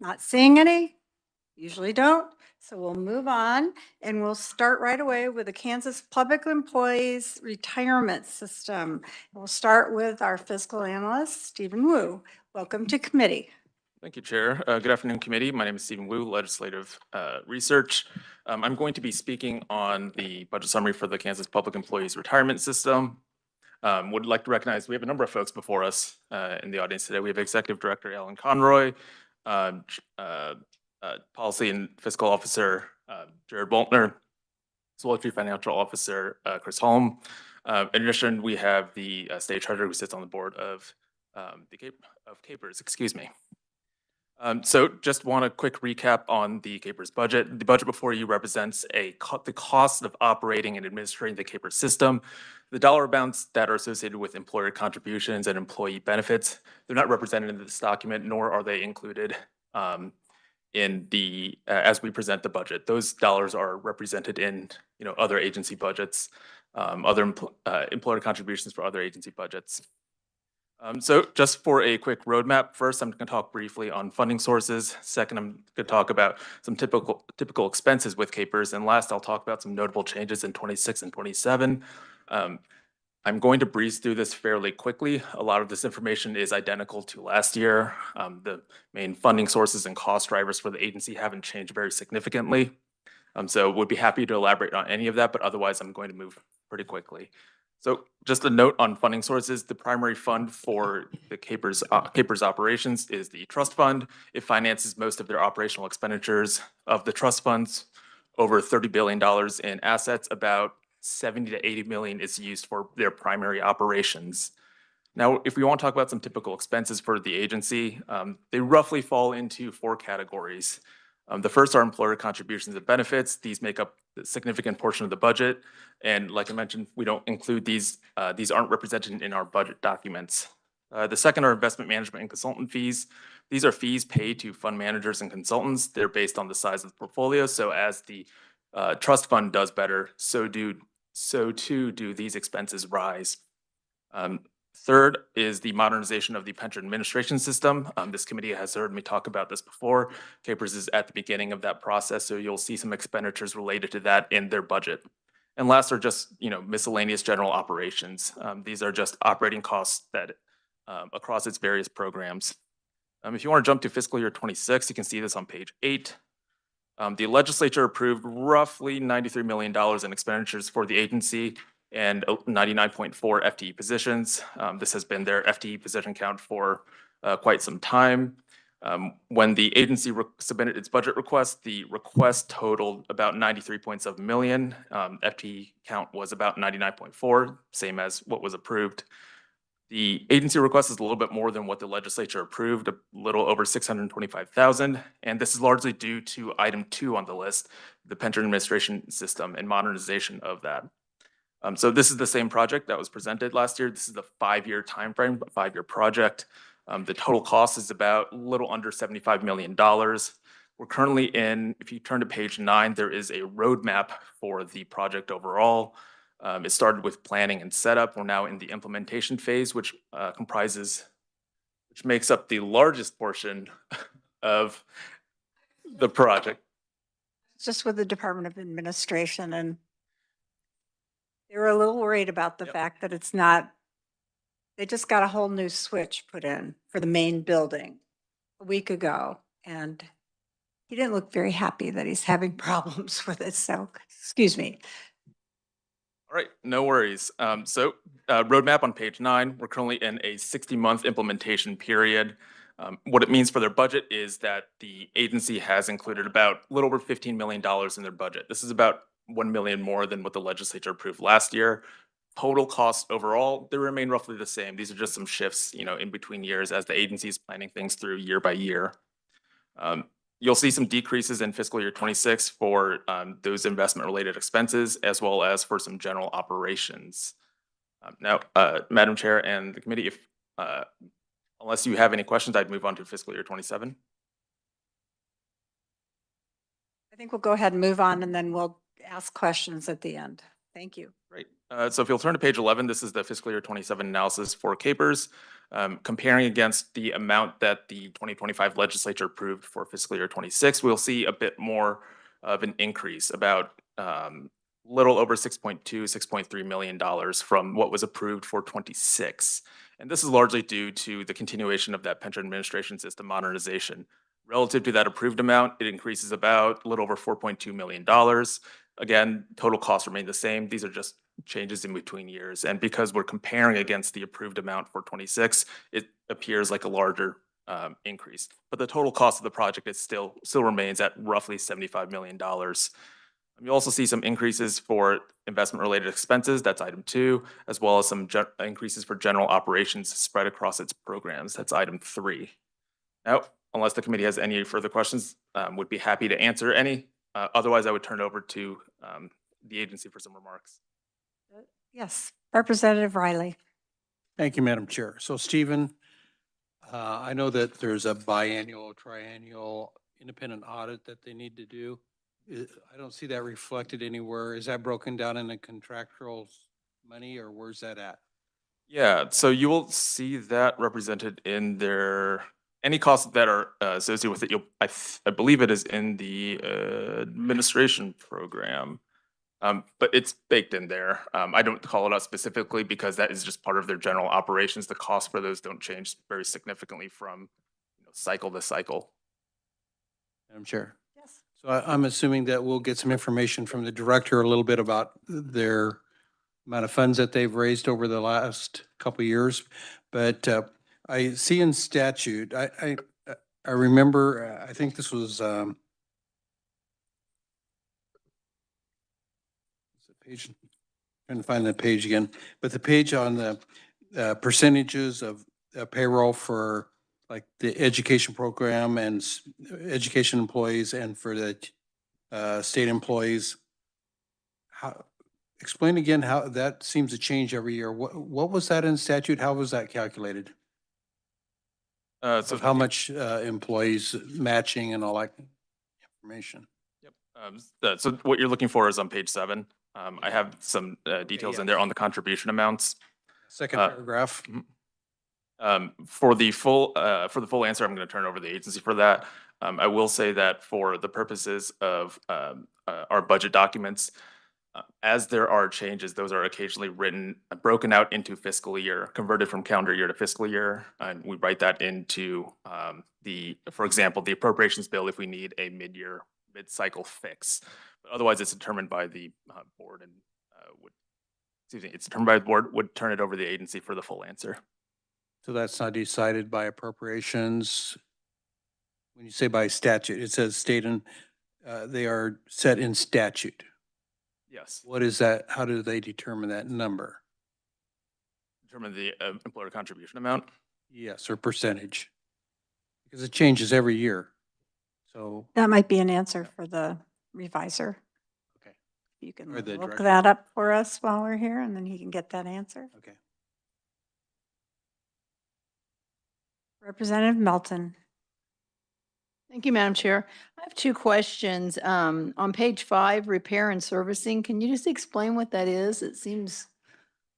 Not seeing any, usually don't. So we'll move on and we'll start right away with the Kansas Public Employees Retirement System. We'll start with our fiscal analyst, Stephen Wu. Welcome to committee. Thank you, Chair. Good afternoon, committee. My name is Stephen Wu, Legislative Research. I'm going to be speaking on the budget summary for the Kansas Public Employees Retirement System. Would like to recognize we have a number of folks before us in the audience today. We have Executive Director Alan Conroy, Policy and Fiscal Officer Jared Boltner, as well as Chief Financial Officer Chris Holm. In addition, we have the State Treasurer who sits on the board of Capers, excuse me. So just want a quick recap on the Capers budget. The budget before you represents the cost of operating and administrating the Capers system. The dollar amounts that are associated with employer contributions and employee benefits, they're not represented in this document, nor are they included in the as we present the budget. Those dollars are represented in other agency budgets, other employer contributions for other agency budgets. So just for a quick roadmap, first I'm going to talk briefly on funding sources. Second, I'm going to talk about some typical expenses with Capers, and last I'll talk about some notable changes in 26 and 27. I'm going to breeze through this fairly quickly. A lot of this information is identical to last year. The main funding sources and cost drivers for the agency haven't changed very significantly. So would be happy to elaborate on any of that, but otherwise I'm going to move pretty quickly. So just a note on funding sources, the primary fund for the Capers operations is the trust fund. It finances most of their operational expenditures. Of the trust funds, over $30 billion in assets, about 70 to 80 million is used for their primary operations. Now, if we want to talk about some typical expenses for the agency, they roughly fall into 4 categories. The first are employer contributions and benefits. These make up a significant portion of the budget. And like I mentioned, we don't include these. These aren't represented in our budget documents. The second are investment management and consultant fees. These are fees paid to fund managers and consultants. They're based on the size of the portfolio. So as the trust fund does better, so too do these expenses rise. Third is the modernization of the pension administration system. This committee has heard me talk about this before. Capers is at the beginning of that process, so you'll see some expenditures related to that in their budget. And last are just miscellaneous general operations. These are just operating costs that across its various programs. If you want to jump to fiscal year 26, you can see this on page 8. The legislature approved roughly $93 million in expenditures for the agency and 99.4 FTE positions. This has been their FTE position count for quite some time. When the agency submitted its budget request, the request totaled about 93.7 million. FTE count was about 99.4, same as what was approved. The agency request is a little bit more than what the legislature approved, a little over 625,000. And this is largely due to item 2 on the list, the pension administration system and modernization of that. So this is the same project that was presented last year. This is the 5-year timeframe, 5-year project. The total cost is about a little under $75 million. We're currently in, if you turn to page 9, there is a roadmap for the project overall. It started with planning and setup. We're now in the implementation phase, which makes up the largest portion of the project. Just with the Department of Administration, and they were a little worried about the fact that it's not, they just got a whole new switch put in for the main building a week ago. And he didn't look very happy that he's having problems with it. So, excuse me. All right, no worries. So roadmap on page 9, we're currently in a 60-month implementation period. What it means for their budget is that the agency has included about a little over $15 million in their budget. This is about 1 million more than what the legislature approved last year. Total costs overall, they remain roughly the same. These are just some shifts, in between years as the agency is planning things through year by year. You'll see some decreases in fiscal year 26 for those investment-related expenses, as well as for some general operations. Now, Madam Chair and the committee, if unless you have any questions, I'd move on to fiscal year 27. I think we'll go ahead and move on, and then we'll ask questions at the end. Thank you. Great. So if you'll turn to page 11, this is the fiscal year 27 analysis for capers, comparing against the amount that the 2025 legislature approved for fiscal year 26. We'll see a bit more of an increase, about little over $6.3 million from what was approved for 26. And this is largely due to the continuation of that pension administration system modernization. Relative to that approved amount, it increases about a little over $4.2 million. Again, total costs remain the same. These are just changes in between years. And because we're comparing against the approved amount for 26, it appears like a larger increase. But the total cost of the project is still remains at roughly $75 million. You also see some increases for investment-related expenses, that's item 2, as well as some increases for general operations spread across its programs, that's item 3. Now, unless the committee has any further questions, would be happy to answer any. Otherwise, I would turn it over to the agency for some remarks. Yes, Representative Riley. Thank you, Madam Chair. So Stephen, I know that there's a biannual, triennial independent audit that they need to do. I don't see that reflected anywhere. Is that broken down in the contractual money, or where's that at? Yeah, so you will see that represented in their, any costs that are associated with it. I believe it is in the administration program. But it's baked in there. I don't call it out specifically because that is just part of their general operations. The costs for those don't change very significantly from cycle to cycle. Madam Chair. Yes. So I'm assuming that we'll get some information from the director a little bit about their amount of funds that they've raised over the last couple of years. But I see in statute, I remember, I think this was page, trying to find the page again, but the page on the percentages of payroll for like the education program and education employees and for the state employees. How, explain again how that seems to change every year. What was that in statute? How was that calculated? So Of how much employees matching and all that information? Yep. So what you're looking for is on page 7. I have some details in there on the contribution amounts. Second paragraph. For the full answer, I'm going to turn over the agency for that. I will say that for the purposes of our budget documents, as there are changes, those are occasionally broken out into fiscal year, converted from calendar year to fiscal year, and we write that into for example, the appropriations bill if we need a mid-cycle fix. But otherwise, it's determined by the board, and it's determined by the board. Would turn it over to the agency for the full answer. So that's not decided by appropriations. When you say by statute, it says state and they are set in statute. Yes. What is that? How do they determine that number? Determine the employer contribution amount? Yes, or percentage. Because it changes every year. So That might be an answer for the revisor. okay. You can Or the look director. that up for us while we're here, and then he can get that answer. Okay. Representative Melton. Thank you, Madam Chair. I have 2 questions. On page 5, repair and servicing, can you just explain what that is? It seems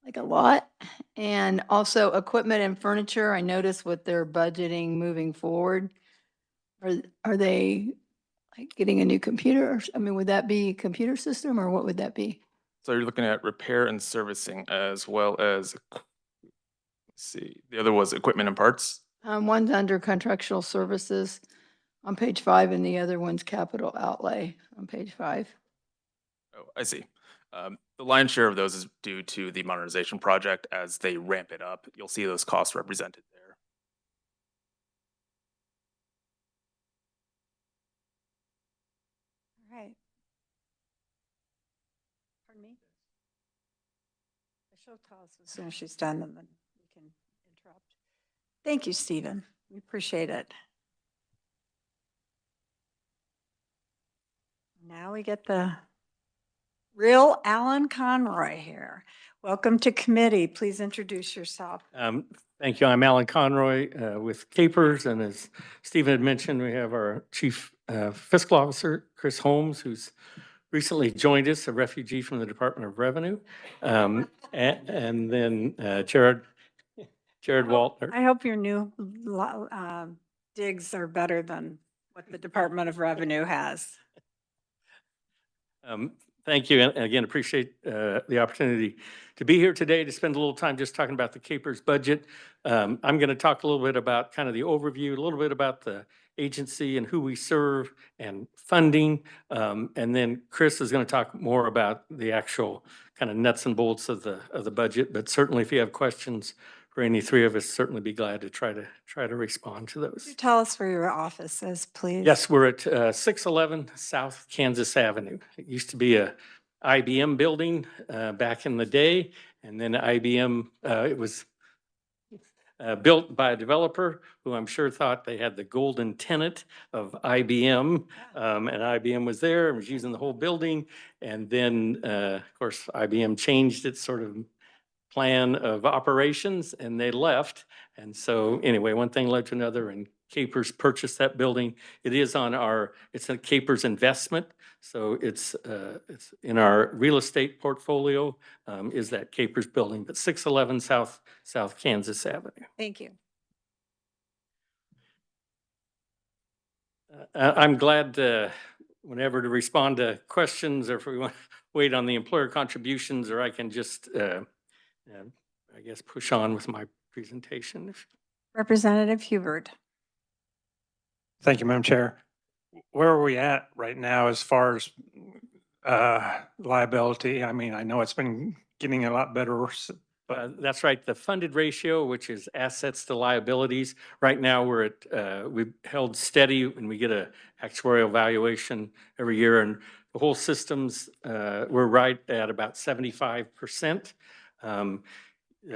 like a lot. And also equipment and furniture, I noticed what they're budgeting moving forward. Are they like getting a new computer? I mean, would that be a computer system or what would that be? So you're looking at repair and servicing as well as, let's see, the other was equipment and parts. One's under contractual services on page 5 and the other one's capital outlay on page 5. Oh, I see. The lion's share of those is due to the modernization project. As they ramp it up, you'll see those costs represented there. All right. Pardon me? She'll tell us as soon as she's done, and then we can interrupt. Thank you, Stephen. We appreciate it. Now we get the real Alan Conroy here. Welcome to committee. Please introduce yourself. Thank you. I'm Alan Conroy with Capers, and as Stephen had mentioned, we have our Chief Fiscal Officer, Chris Holmes, who's recently joined us, a refugee from the Department of Revenue. And then Jared Waltner. I hope your new digs are better than what the Department of Revenue has. Thank you. And again, appreciate the opportunity to be here today to spend a little time just talking about the Capers budget. I'm going to talk a little bit about kind of the overview, a little bit about the agency and who we serve and funding. And then Chris is going to talk more about the actual kind of nuts and bolts of the budget. But certainly if you have questions for any three of us, certainly be glad to try to respond to Could you those. tell us where your office is, please? Yes, we're at 611 South Kansas Avenue. It used to be a IBM building back in the day, and then IBM, it was built by a developer who I'm sure thought they had the golden tenet of IBM. And IBM was there and was using the whole building. And then, of course, IBM changed its sort of plan of operations and they left. And so anyway, one thing led to another and Capers purchased that building. It is on it's a Capers investment. So it's in our real estate portfolio is that Capers building, but 611 South Kansas Avenue. Thank you. I'm glad whenever to respond to questions or if we want to wait on the employer contributions or I can just I guess push on with my presentation. Representative Hubert. Thank you, Madam Chair. Where are we at right now as far as liability? I mean, I know it's been getting a lot better, but That's right. The funded ratio, which is assets to liabilities. Right now, we're at, we've held steady and we get a actuarial valuation every year. And the whole systems, we're right at about 75%.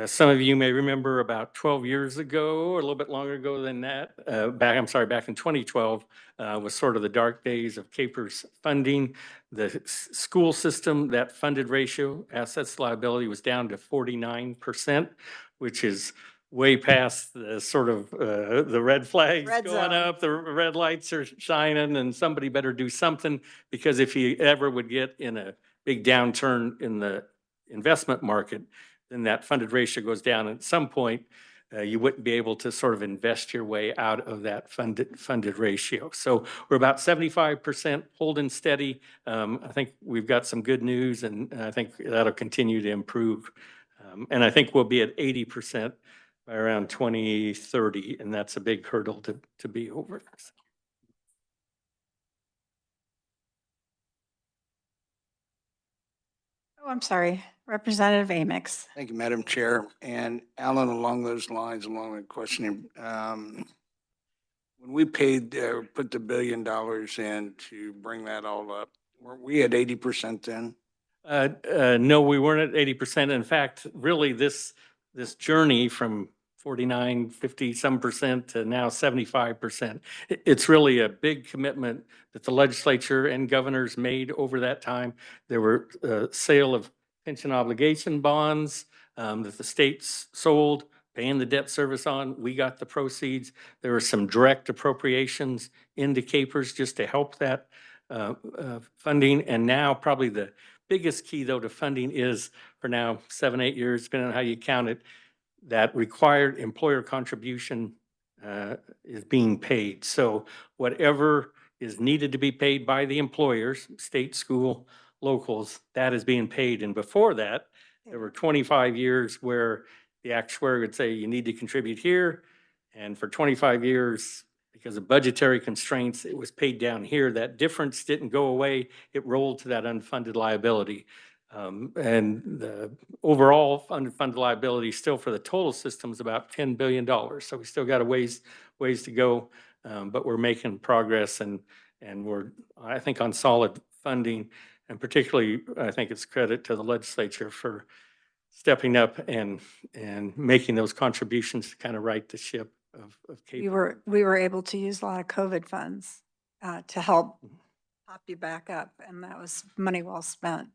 Some of you may remember about 12 years ago, or a little bit longer ago than that, back in 2012, was sort of the dark days of Capers funding. The school system, that funded ratio, assets to liability was down to 49%, which is way past the sort of the red flags Red going zone. up, the red lights are shining, and somebody better do something, because if you ever would get in a big downturn in the investment market, then that funded ratio goes down. At some point, you wouldn't be able to sort of invest your way out of that funded ratio. So we're about 75% holding steady. I think we've got some good news, and I think that'll continue to improve. And I think we'll be at 80% by around 2030, and that's a big hurdle to be over. Oh, I'm sorry. Representative Amix. Thank you, Madam Chair. And Alan, along those lines, along the questioning, when we paid, put the $1 billion in to bring that all up, weren't we at 80% then? No, we weren't at 80%. In fact, really this journey from 49, 50 some percent to now 75%. It's really a big commitment that the legislature and governors made over that time. There were sale of pension obligation bonds that the states sold, paying the debt service on. We got the proceeds. There were some direct appropriations into Capers just to help that funding. And now probably the biggest key though to funding is for now 7, 8 years, depending on how you count it, that required employer contribution is being paid. So whatever is needed to be paid by the employers, state, school, locals, that is being paid. And before that, there were 25 years where the actuary would say, you need to contribute here. And for 25 years, because of budgetary constraints, it was paid down here. That difference didn't go away. It rolled to that unfunded liability. And the overall unfunded liability still for the total system is about $10 billion. So we still got a ways to go, but we're making progress and we're, I think, on solid funding. And particularly, I think it's credit to the legislature for stepping up and making those contributions to kind of right the ship of Capers. We were able to use a lot of COVID funds to help pop you back up, and that was money well spent.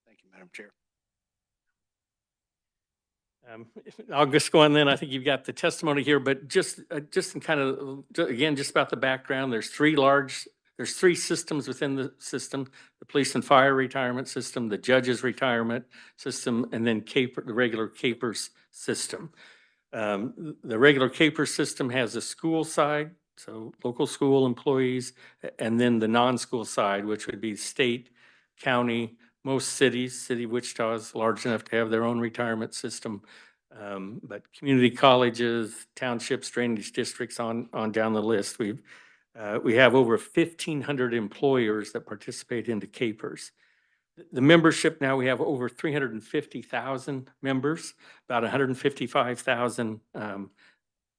Thank you, Madam Chair. I'll just go on then. I think you've got the testimony here, but just in kind of, again, just about the background, there's 3 large there's three systems within the system: the police and fire retirement system, the judges retirement system, and then the regular CAPERS system. The regular CAPERS system has a school side, so local school employees, and then the non-school side, which would be state, county, most cities. City of Wichita is large enough to have their own retirement system. But community colleges, townships, drainage districts on down the list. We have over 1,500 employers that participate into CAPERS. The membership now, we have over 350,000 members, about 155,000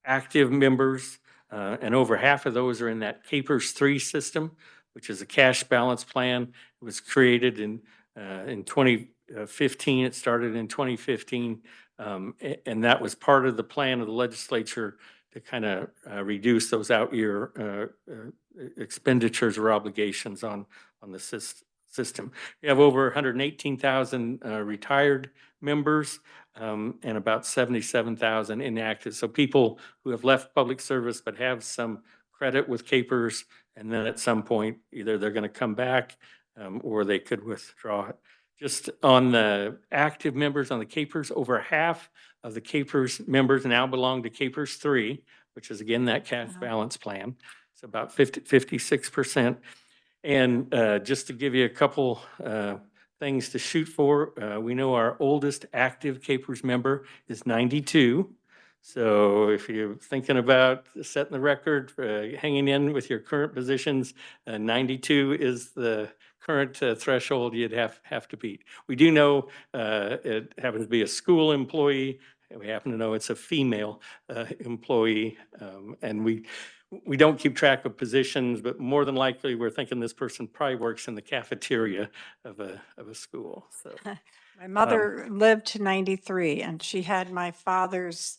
active members, and over half of those are in that CAPERS 3 system, which is a cash balance plan. It was created in 2015. It started in 2015, and that was part of the plan of the legislature to kind of reduce those out-year expenditures or obligations on the system. We have over 118,000 retired members, and about 77,000 inactive. So people who have left public service but have some credit with CAPERS, and then at some point, either they're going to come back or they could withdraw it. Just on the active members on the CAPERS, over half of the CAPERS members now belong to CAPERS 3, which is again that cash balance plan. It's about 56%. And just to give you a couple things to shoot for, we know our oldest active CAPERS member is 92. So if you're thinking about setting the record, hanging in with your current positions, 92 is the current threshold you'd have to beat. We do know it happens to be a school employee. We happen to know it's a female employee, and we don't keep track of positions, but more than likely, we're thinking this person probably works in the cafeteria of a school. So My mother lived to 93 and she had my father's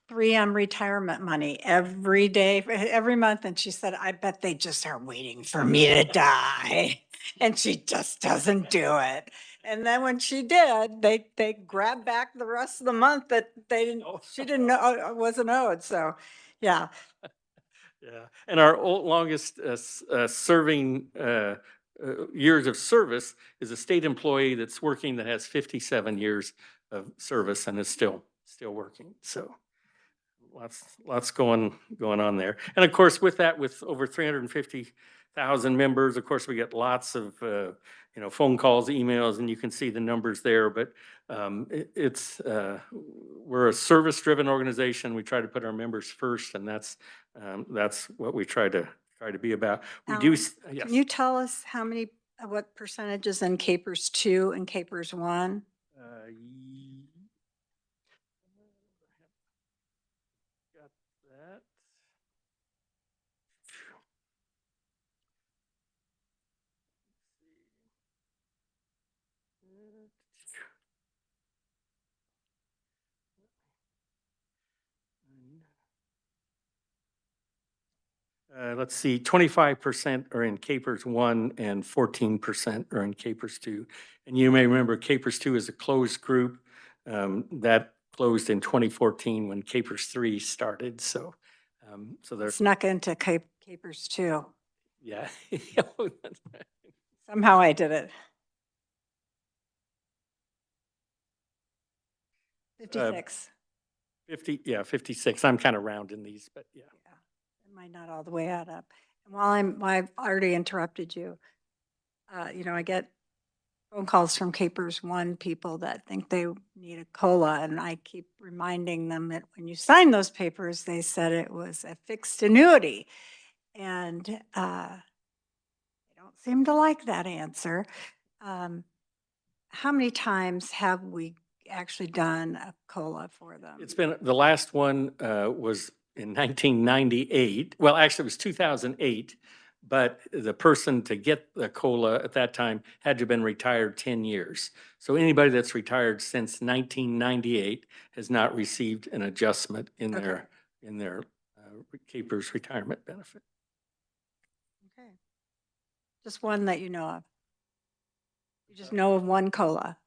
3M retirement money every day, every month. And she said, I bet they just are waiting for me to die. And she just doesn't do it. And then when she did, they grabbed back the rest of the month that she didn't know wasn't owed. So, yeah. yeah, and our longest serving years of service is a state employee that's working that has 57 years of service and is still working. So lots going on there. And of course, with that, with over 350,000 members, of course, we get lots of phone calls, emails, and you can see the numbers there. But we're a service-driven organization. We try to put our members first, and that's what we try to be about. We do. Yes. Can you tell us what percentages in CAPERS 2 and CAPERS 1? Got that. Let's see, 25% are in CAPERS 1 and 14% are in CAPERS 2. And you may remember CAPERS 2 is a closed group that closed in 2014 when CAPERS 3 started. So they're Snuck into CAPERS 2. yeah. Somehow I did it. 56. 56. I'm kind of rounding these, but yeah. It might not all the way add up. And while I've already interrupted you, I get phone calls from CAPERS 1 people that think they need a COLA, and I keep reminding them that when you signed those papers, they said it was a fixed annuity. And they don't seem to like that answer. How many times have we actually done a COLA for them? It's been, the last one was in 1998. Well, actually, it was 2008. But the person to get the COLA at that time had to have been retired 10 years. So anybody that's retired since 1998 has not received an adjustment in their CAPERS retirement benefit. Okay. Just one that you know of. You just know of one COLA.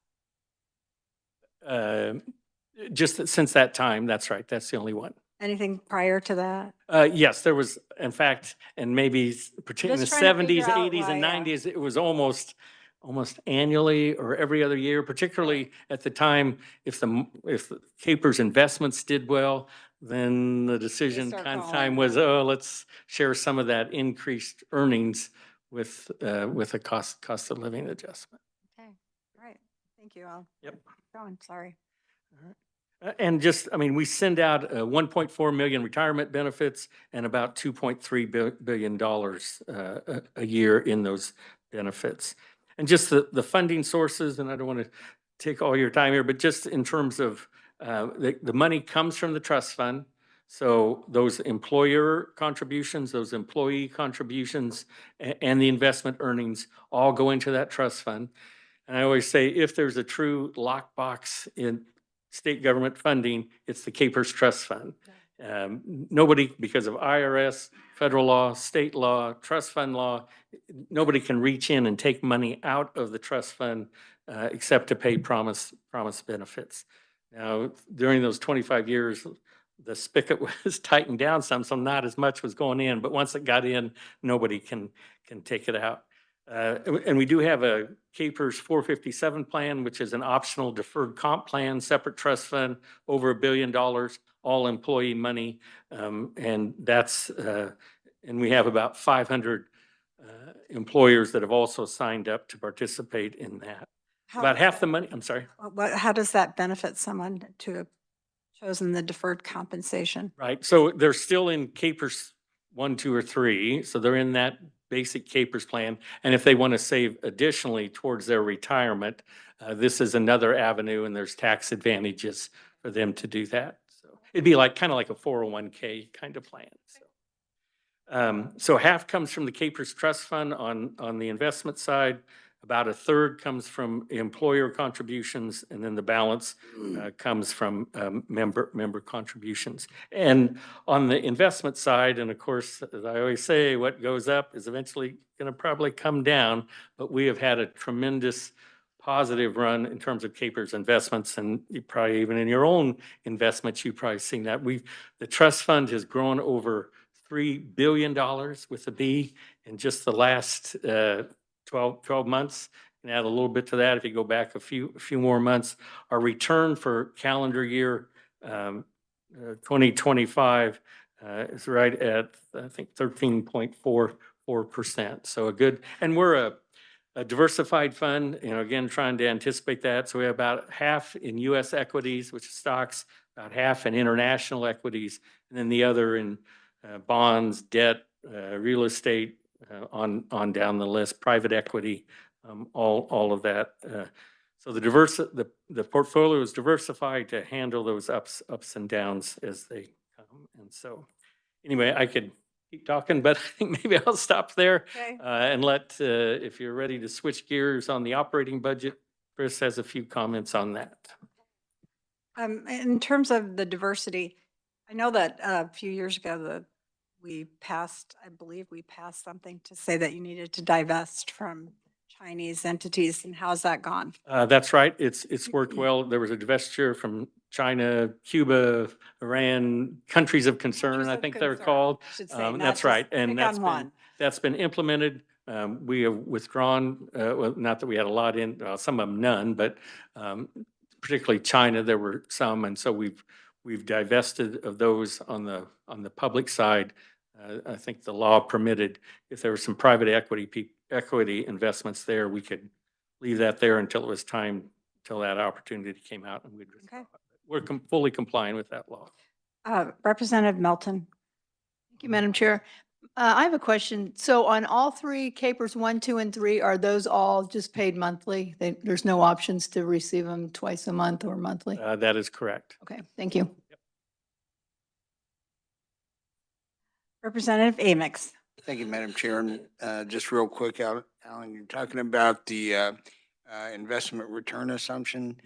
Just since that time, that's right. That's the only one. Anything prior to that? Yes, there was, in fact, and maybe particularly in the Just trying to figure seventies, out eighties, and why, nineties, it was almost annually or every other year, particularly at the time, if the Capers investments did well, then the decision start kind of calling, time was, oh, let's share some of that increased earnings with a cost of living adjustment. Okay, all right. Thank you. I'll Yep. keep going, sorry. And just, I mean, we send out 1.4 million retirement benefits and about $2.3 billion a year in those benefits. And just the funding sources, and I don't want to take all your time here, but just in terms of the money comes from the trust fund. So those employer contributions, those employee contributions, and the investment earnings all go into that trust fund. And I always say, if there's a true lockbox in state government funding, it's the Capers Trust Fund. Nobody, because of IRS, federal law, state law, trust fund law, nobody can reach in and take money out of the trust fund except to pay promise benefits. Now, during those 25 years, the spigot was tightened down some, so not as much was going in, but once it got in, nobody can take it out. And we do have a Capers 457 plan, which is an optional deferred comp plan, separate trust fund, over $1 billion, all employee money. And that's, and we have about 500 employers that have also signed up to participate in that. About half the money, I'm sorry. How does that benefit someone to have chosen the deferred compensation? Right, so they're still in Capers 1, 2, or 3, so they're in that basic Capers plan. And if they want to save additionally towards their retirement, this is another avenue, and there's tax advantages for them to do that. So it'd be like, kind of like a 401k kind of plan. So half comes from the Capers Trust Fund on the investment side. About a third comes from employer contributions, and then the balance comes from member contributions. And on the investment side, and of course, as I always say, what goes up is eventually going to probably come down, but we have had a tremendous positive run in terms of Capers investments, and you probably, even in your own investments, you've probably seen that. The trust fund has grown over $3 billion with a B in just the last 12 months. And add a little bit to that if you go back a few more months. Our return for calendar year 2025 is right at, I think, 13.44%. So a good, and we're a diversified fund, you know, again, trying to anticipate that. So we have about half in US equities, which is stocks, about half in international equities, and then the other in bonds, debt, real estate, on down the list, private equity, all of that. So the portfolio is diversified to handle those ups and downs as they come. And so, anyway, I could keep talking, but I think maybe I'll stop there Okay. and let, if you're ready to switch gears on the operating budget, Chris has a few comments on that. In terms of the diversity, I know that a few years ago, I believe we passed something to say that you needed to divest from Chinese entities, and how's that gone? That's right. It's worked well. There was a divestiture from China, Cuba, Iran, countries of concern, Countries I of think they're concern, called. I should say, not That's just right. And pick on one. that's been implemented. We have withdrawn, well, not that we had a lot in, some of them none, but particularly China, there were some. And so we've divested of those on the public side. I think the law permitted, if there were some private equity investments there, we could leave that there until it was time, until that opportunity came out, and we'd withdraw. Okay. We're fully compliant with that law. Representative Melton. Thank you, Madam Chair. I have a question. So on all three Capers 1, 2, and 3, are those all just paid monthly? There's no options to receive them twice a month or monthly? That is correct. Okay, thank you. Representative Amix. Thank you, Madam Chair. And just real quick, Alan, you're talking about the investment return assumption.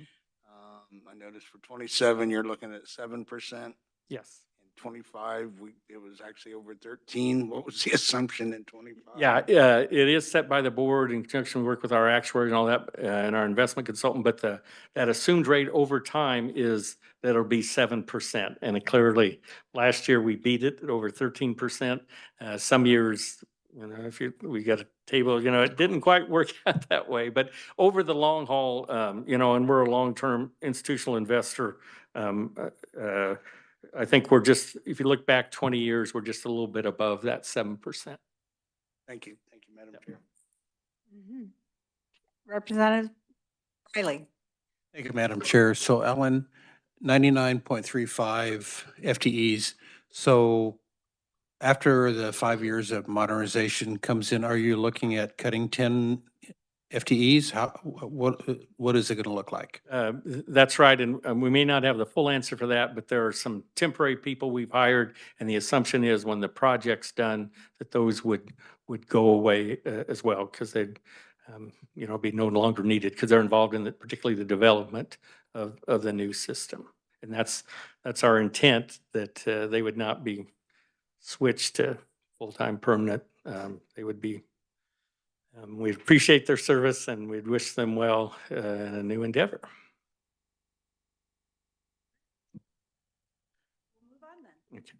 I noticed for 27, you're looking at 7%. Yes. And 25, it was actually over 13. What was the assumption in 25? Yeah, it is set by the board in conjunction, work with our actuary and all that, and our investment consultant, but that assumed rate over time is that it'll be 7%. And it clearly, last year we beat it at over 13%. Some years, we got a table, it didn't quite work out that way, but over the long haul, and we're a long-term institutional investor, I think if you look back 20 years, we're just a little bit above that 7%. Thank you. Thank you, Madam Chair. Mhm. Representative Riley. Thank you, Madam Chair. So Ellen, 99.35 FTEs. So after the 5 years of modernization comes in, are you looking at cutting 10 FTEs? What is it going to look like? That's right, and we may not have the full answer for that, but there are some temporary people we've hired, and the assumption is when the project's done, that those would go away as well, because they'd, be no longer needed, because they're involved in particularly the development of the new system. And that's our intent, that they would not be switched to full-time permanent. They would be. We'd appreciate their service and we'd wish them well in a new endeavor. We'll move on then. Okay.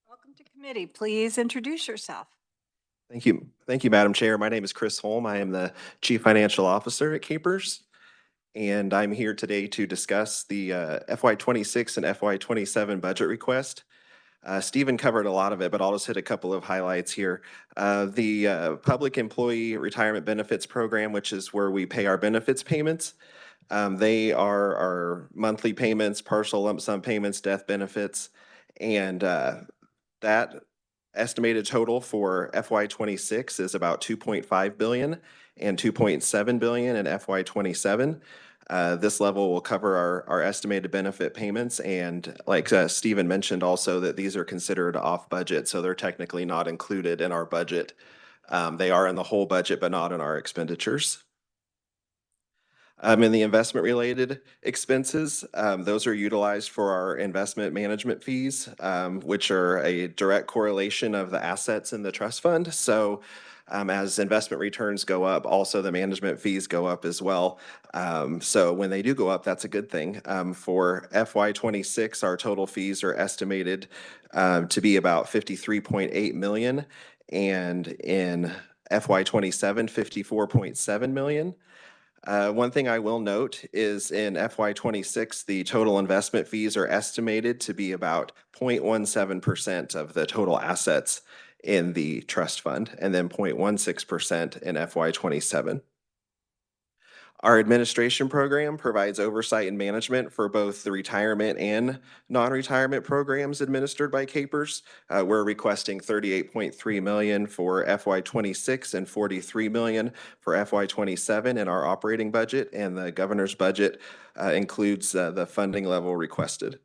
Welcome to committee. Please introduce yourself. Thank you. Thank you, Madam Chair. My name is Chris Holm. I am the Chief Financial Officer at Capers. And I'm here today to discuss the FY26 and FY27 budget request. Stephen covered a lot of it, but I'll just hit a couple of highlights here. The Public Employee Retirement Benefits Program, which is where we pay our benefits payments. They are our monthly payments, partial lump sum payments, death benefits, and that estimated total for FY26 is about 2.5 billion and 2.7 billion in FY27. This level will cover our estimated benefit payments, and like Stephen mentioned also, that these are considered off budget, so they're technically not included in our budget. They are in the whole budget, but not in our expenditures. In the investment related expenses, those are utilized for our investment management fees, which are a direct correlation of the assets in the trust fund. So as investment returns go up, also the management fees go up as well. So when they do go up, that's a good thing. For FY26, our total fees are estimated to be about 53.8 million, and in FY27, 54.7 million. One thing I will note is in FY26, the total investment fees are estimated to be about 0.17% of the total assets in the trust fund, and then 0.16% in FY27. Our administration program provides oversight and management for both the retirement and non-retirement programs administered by Capers. We're requesting 38.3 million for FY26 and 43 million for FY27 in our operating budget, and the governor's budget includes the funding level requested.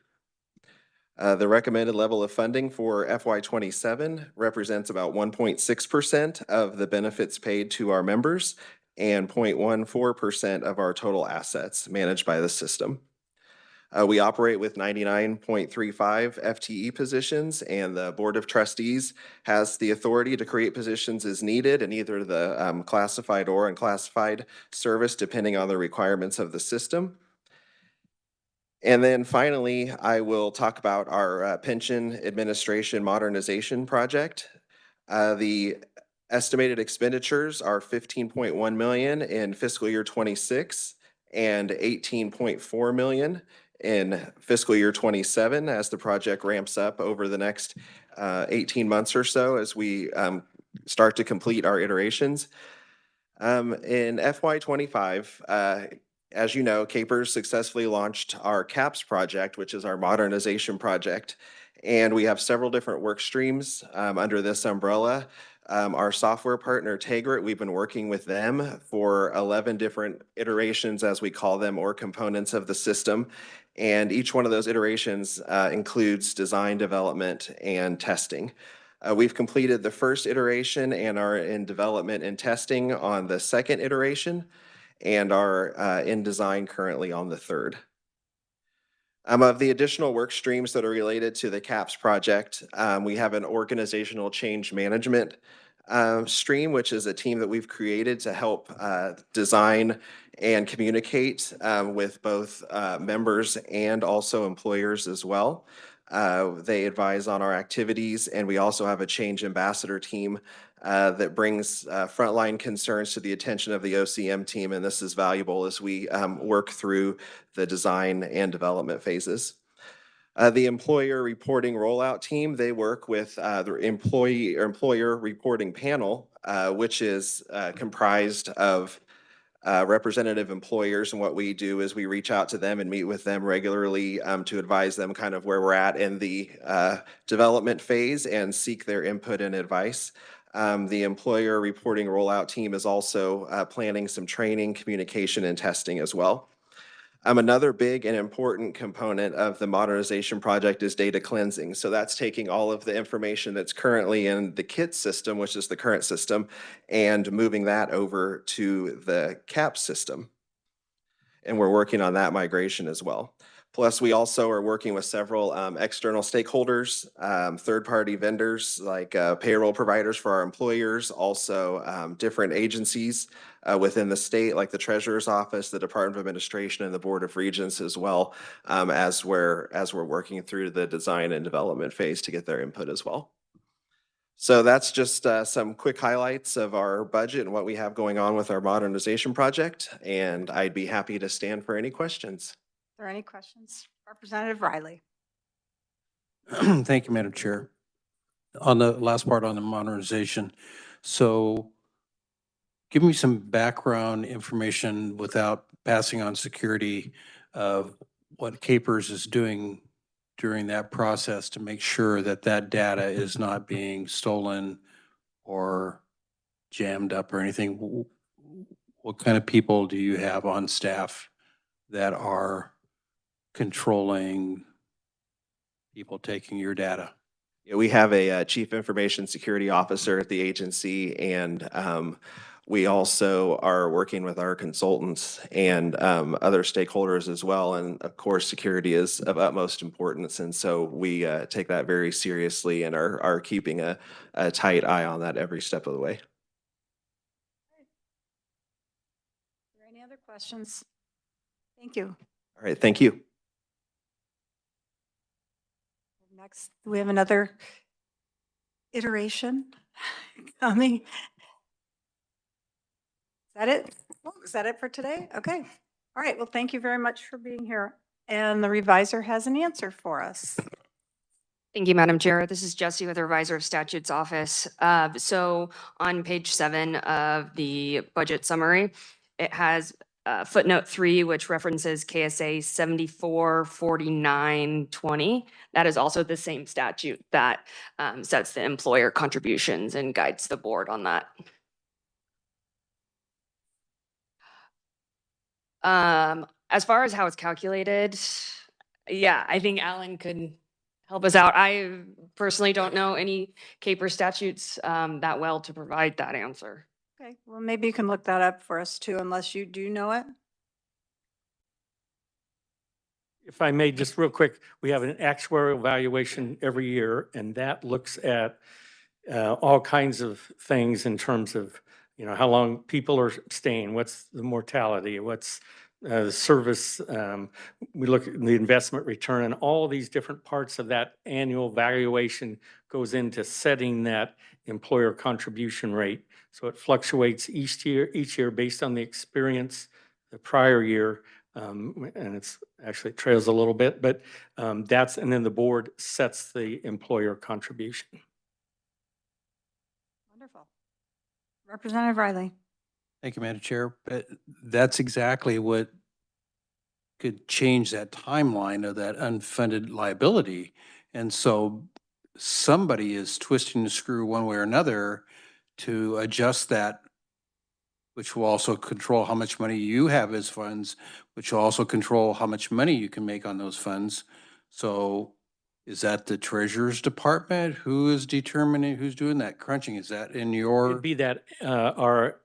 The recommended level of funding for FY27 represents about 1.6% of the benefits paid to our members and 0.14% of our total assets managed by the system. We operate with 99.35 FTE positions, and the Board of Trustees has the authority to create positions as needed in either the classified or unclassified service, depending on the requirements of the system. And then finally, I will talk about our pension administration modernization project. The estimated expenditures are 15.1 million in fiscal year 26 and 18.4 million in fiscal year 27 as the project ramps up over the next 18 months or so as we start to complete our iterations. In FY25, as you know, Capers successfully launched our CAPS project, which is our modernization project, and we have several different work streams under this umbrella. Our software partner, Tegrit, we've been working with them for 11 different iterations, as we call them, or components of the system. And each one of those iterations includes design, development, and testing. We've completed the first iteration and are in development and testing on the second iteration and are in design currently on the third. Of the additional work streams that are related to the CAPS project, we have an organizational change management stream, which is a team that we've created to help design and communicate with both members and also employers as well. They advise on our activities, and we also have a change ambassador team that brings frontline concerns to the attention of the OCM team, and this is valuable as we work through the design and development phases. The employer reporting rollout team, they work with the employee or employer reporting panel, which is comprised of representative employers. And what we do is we reach out to them and meet with them regularly to advise them kind of where we're at in the development phase and seek their input and advice. The employer reporting rollout team is also planning some training, communication, and testing as well. Another big and important component of the modernization project is data cleansing. So that's taking all of the information that's currently in the KIT system, which is the current system, and moving that over to the CAPS system. And we're working on that migration as well. Plus, we also are working with several external stakeholders, third-party vendors like payroll providers for our employers, also different agencies within the state like the Treasurer's Office, the Department of Administration, and the Board of Regents as well, as we're working through the design and development phase to get their input as well. So that's just some quick highlights of our budget and what we have going on with our modernization project, and I'd be happy to stand for any questions. Are there any questions? Representative Riley. Thank you, Madam Chair. On the last part on the modernization, so give me some background information without passing on security of what Capers is doing during that process to make sure that that data is not being stolen or jammed up or anything. What kind of people do you have on staff that are controlling people taking your data? Yeah, we have a Chief Information Security Officer at the agency, and we also are working with our consultants and other stakeholders as well. And of course, security is of utmost importance, and so we take that very seriously and are keeping a tight eye on that every step of the way. Are there any other questions? Thank you. All right, thank you. Next, we have another iteration coming. Is that it? Oh, is that it for today? Okay. All right. Well, thank you very much for being here. And the reviser has an answer for us. Thank you, Madam Chair. This is Jesse with the Reviser of Statutes Office. So on page 7 of the budget summary, it has footnote 3, which references KSA 744920. That is also the same statute that sets the employer contributions and guides the board on that. As far as how it's calculated, yeah, I think Alan could help us out. I personally don't know any CAPER statutes that well to provide that answer. Okay. Well, maybe you can look that up for us too, unless you do know it. If I may, just real quick, we have an actuarial valuation every year, and that looks at all kinds of things in terms of, you know, how long people are staying, what's the mortality, what's the service, we look at the investment return, and all these different parts of that annual valuation goes into setting that employer contribution rate. So it fluctuates each year based on the experience the prior year. And it's actually trails a little bit, but and then the board sets the employer contribution. Wonderful. Representative Riley. Thank you, Madam Chair. But that's exactly what could change that timeline of that unfunded liability. And so somebody is twisting the screw one way or another to adjust that, which will also control how much money you have as funds, which will also control how much money you can make on those funds. So Is that the treasurer's department? Who is determining, who's doing that crunching? Is that in your? It'd be that our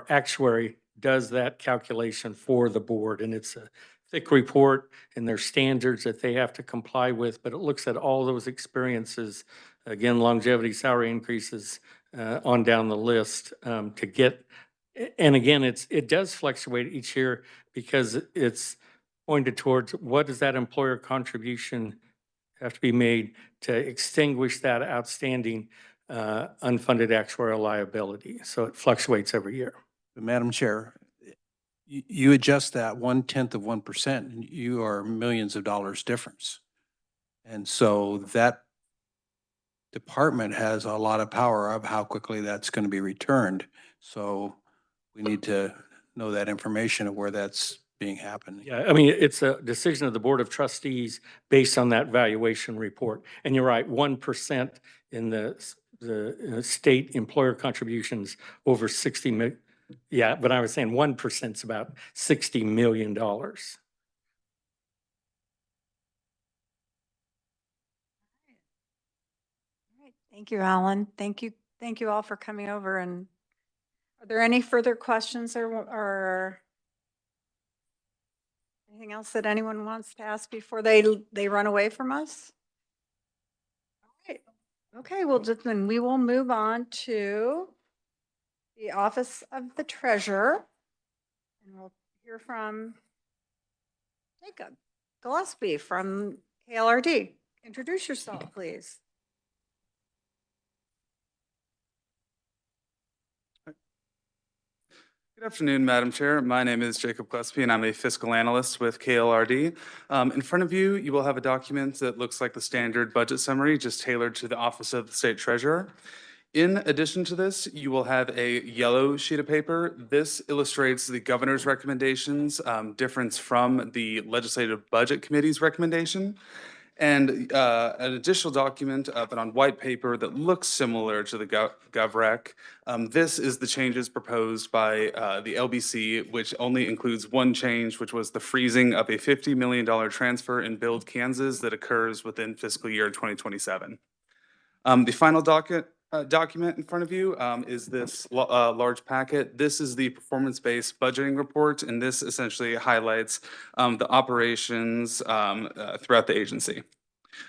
actuary does that calculation for the board, and it's a thick report, and there's standards that they have to comply with, but it looks at all those experiences, again, longevity, salary increases, on down the list, to get, and again, it does fluctuate each year because it's pointed towards what does that employer contribution have to be made to extinguish that outstanding unfunded actuarial liability. So it fluctuates every year. Madam Chair, you adjust that 0.1%, and you are millions of dollars difference. And so that department has a lot of power of how quickly that's going to be returned. So we need to know that information of where that's being happening. Yeah, I mean, it's a decision of the Board of Trustees based on that valuation report. And you're right, 1% in the state employer contributions over 60 million. Yeah, but I was saying 1% is about $60 million. All right, thank you, Alan. Thank you all for coming over. And are there any further questions or anything else that anyone wants to ask before they run away from us? All right. Okay, well, then we will move on to the Office of the Treasurer, and we'll hear from Jacob Gillespie from KLRD. Introduce yourself, please. Good afternoon, Madam Chair. My name is Jacob Gillespie, and I'm a fiscal analyst with KLRD. In front of you, you will have a document that looks like the standard budget summary, just tailored to the Office of the State Treasurer. In addition to this, you will have a yellow sheet of paper. This illustrates the governor's recommendations, difference from the Legislative Budget Committee's recommendation. And an additional document, but on white paper that looks similar to the GovRec. This is the changes proposed by the LBC, which only includes one change, which was the freezing of a $50 million transfer in Build Kansas that occurs within fiscal year 2027. The final document in front of you is this large packet. This is the performance-based budgeting report, and this essentially highlights the operations throughout the agency.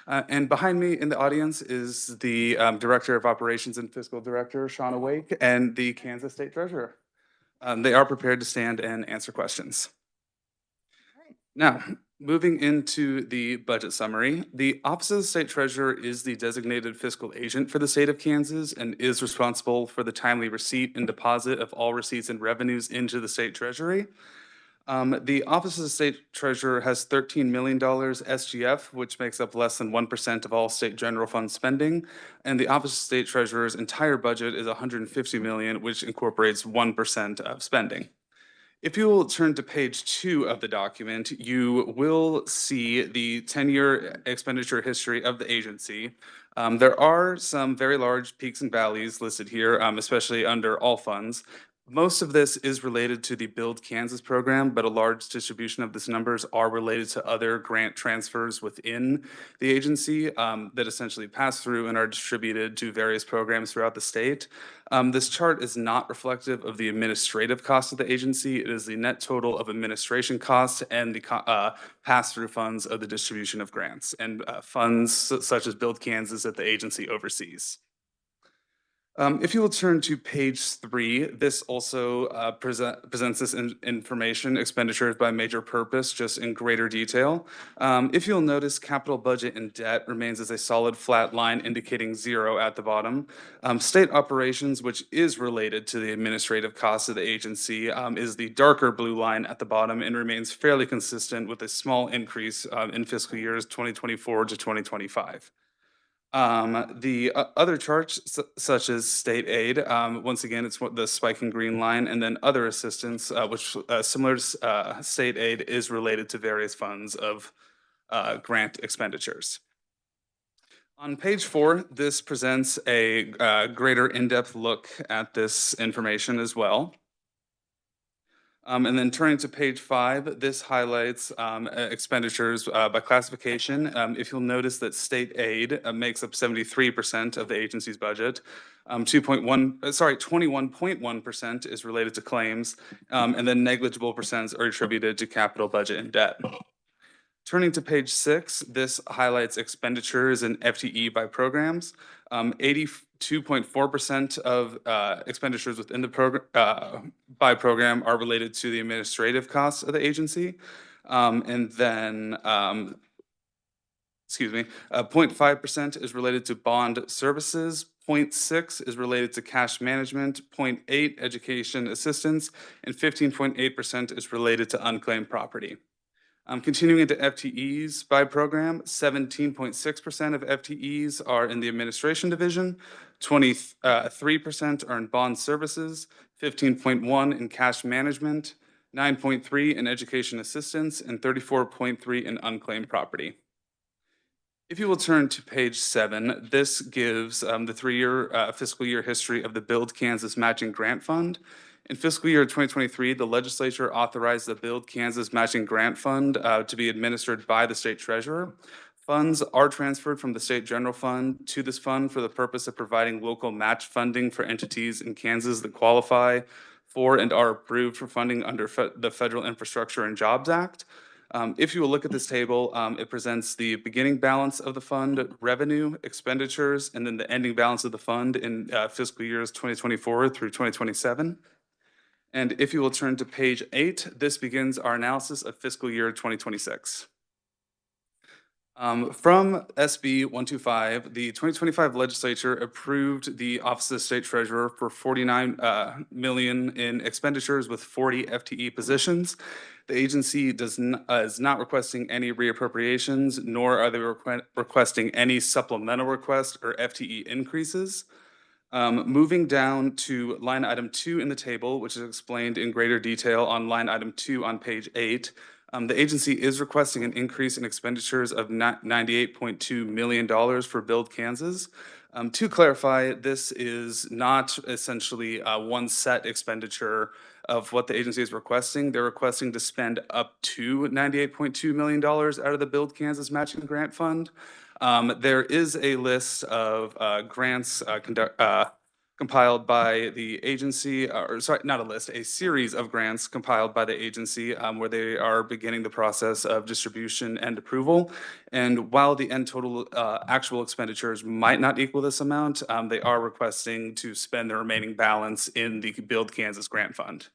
And behind me in the audience is the Director of Operations and Fiscal Director, Shauna Wake, and the Kansas State Treasurer. They are prepared to stand and answer questions. Now, moving into the budget summary, the Office of the State Treasurer is the designated fiscal agent for the state of Kansas and is responsible for the timely receipt and deposit of all receipts and revenues into the state treasury. The Office of the State Treasurer has $13 million SGF, which makes up less than 1% of all state general fund spending. And the Office of the State Treasurer's entire budget is $150 million, which incorporates 1% of spending. If you will turn to page 2 of the document, you will see the 10-year expenditure history of the agency. There are some very large peaks and valleys listed here, especially under all funds. Most of this is related to the Build Kansas program, but a large distribution of these numbers are related to other grant transfers within the agency that essentially pass through and are distributed to various programs throughout the state. This chart is not reflective of the administrative cost of the agency. It is the net total of administration costs and the pass-through funds of the distribution of grants and funds such as Build Kansas that the agency oversees. If you will turn to page 3, this also presents this information, expenditures by major purpose, just in greater detail. If you'll notice, capital budget and debt remains as a solid flat line indicating 0 at the bottom. State operations, which is related to the administrative costs of the agency, is the darker blue line at the bottom and remains fairly consistent with a small increase in fiscal years 2024 to 2025. The other charts, such as state aid, once again, it's the spiking green line, and then other assistance, which similar to state aid is related to various funds of grant expenditures. On page 4, this presents a greater in-depth look at this information as well. And then turning to page 5, this highlights expenditures by classification. If you'll notice that state aid makes up 73% of the agency's budget. 21.1% is related to claims, and then negligible percents are attributed to capital budget and debt. Turning to page 6, this highlights expenditures and FTE by programs. 82.4% of expenditures within the program by program are related to the administrative costs of the agency. And then, 0.5% is related to bond services, 0.6 is related to cash management, 0.8 education assistance, and 15.8% is related to unclaimed property. Continuing into FTEs by program, 17.6% of FTEs are in the administration division, 23% are in bond services, 15.1 in cash management, 9.3 in education assistance, and 34.3 in unclaimed property. If you will turn to page 7, this gives the 3-year fiscal year history of the Build Kansas Matching Grant Fund. In fiscal year 2023, the legislature authorized the Build Kansas Matching Grant Fund to be administered by the state treasurer. Funds are transferred from the state general fund to this fund for the purpose of providing local match funding for entities in Kansas that qualify for and are approved for funding under the Federal Infrastructure and Jobs Act. If you will look at this table, it presents the beginning balance of the fund, revenue, expenditures, and then the ending balance of the fund in fiscal years 2024 through 2027. And if you will turn to page 8, this begins our analysis of fiscal year 2026. From SB 125, the 2025 legislature approved the Office of the State Treasurer for $49 million in expenditures with 40 FTE positions. The agency is not requesting any reappropriations, nor are they requesting any supplemental requests or FTE increases. Moving down to line item 2 in the table, which is explained in greater detail on line item 2 on page 8, the agency is requesting an increase in expenditures of $98.2 million for Build Kansas. To clarify, this is not essentially one set expenditure of what the agency is requesting. They're requesting to spend up to $98.2 million out of the Build Kansas Matching Grant Fund. There is a list of grants compiled by the agency, or sorry, not a list, a series of grants compiled by the agency where they are beginning the process of distribution and approval. And while the end total actual expenditures might not equal this amount, they are requesting to spend the remaining balance in the Build Kansas Grant Fund.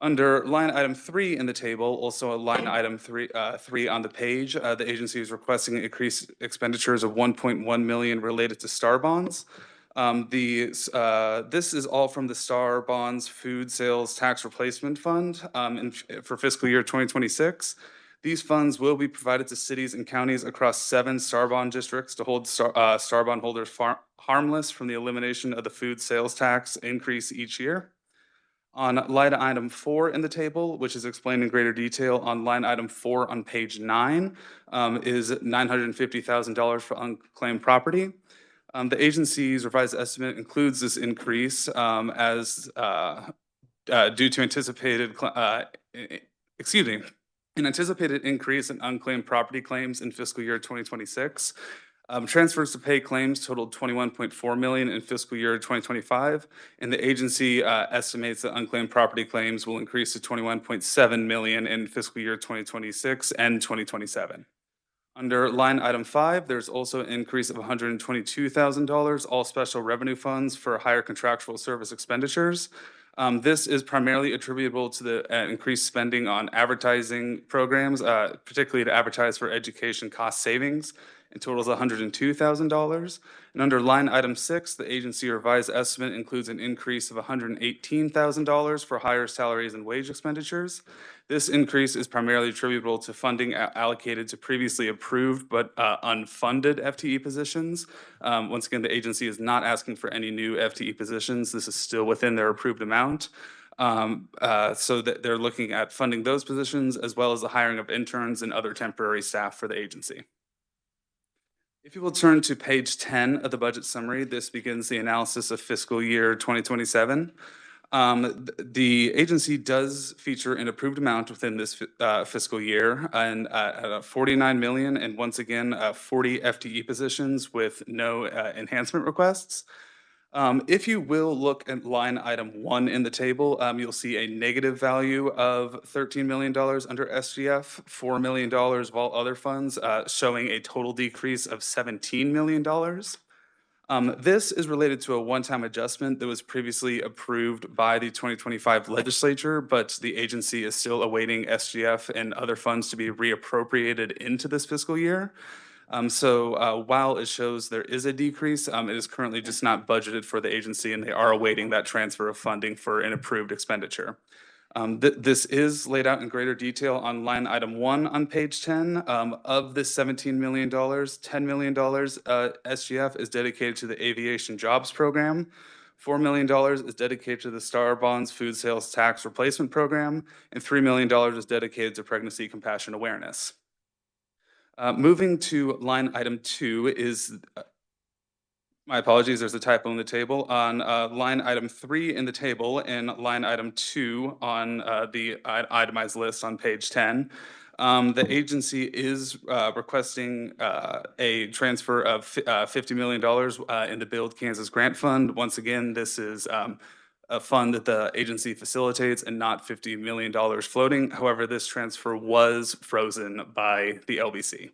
Under line item 3 in the table, also line item 3 on the page, the agency is requesting increased expenditures of $1.1 million related to STAR bonds. This is all from the STAR Bonds Food Sales Tax Replacement Fund for fiscal year 2026. These funds will be provided to cities and counties across 7 STAR bond districts to hold STAR bond holders harmless from the elimination of the food sales tax increase each year. On line item 4 in the table, which is explained in greater detail on line item 4 on page 9, is $950,000 for unclaimed property. The agency's revised estimate includes this increase as due to an anticipated increase in unclaimed property claims in fiscal year 2026. Transfers to pay claims totaled $21.4 million in fiscal year 2025, and the agency estimates that unclaimed property claims will increase to $21.7 million in fiscal year 2026 and 2027. Under line item 5, there's also an increase of $122,000, all special revenue funds for higher contractual service expenditures. This is primarily attributable to the increased spending on advertising programs, particularly to advertise for education cost savings. It totals $102,000. And under line item 6, the agency revised estimate includes an increase of $118,000 for higher salaries and wage expenditures. This increase is primarily attributable to funding allocated to previously approved but unfunded FTE positions. Once again, the agency is not asking for any new FTE positions. This is still within their approved amount. So that they're looking at funding those positions as well as the hiring of interns and other temporary staff for the agency. If you will turn to page 10 of the budget summary, this begins the analysis of fiscal year 2027. The agency does feature an approved amount within this fiscal year and at 49 million, and once again, 40 FTE positions with no enhancement requests. If you will look at line item 1 in the table, you'll see a negative value of $13 million under SGF, $4 million of all other funds, showing a total decrease of $17 million. This is related to a one-time adjustment that was previously approved by the 2025 legislature, but the agency is still awaiting SGF and other funds to be reappropriated into this fiscal year. While it shows there is a decrease, it is currently just not budgeted for the agency, and they are awaiting that transfer of funding for an approved expenditure. This is laid out in greater detail on line item 1 on page 10. Of this $17 million, $10 million SGF is dedicated to the Aviation Jobs Program. $4 million is dedicated to the Star Bonds Food Sales Tax Replacement Program, and $3 million is dedicated to Pregnancy Compassion Awareness. Moving to line item 2 is, my apologies, there's a typo in the table. On line item 3 in the table and line item 2 on the itemized list on page 10, the agency is requesting a transfer of $50 million in the Build Kansas Grant Fund. Once again, this is a fund that the agency facilitates and not $50 million floating. However, this transfer was frozen by the LBC.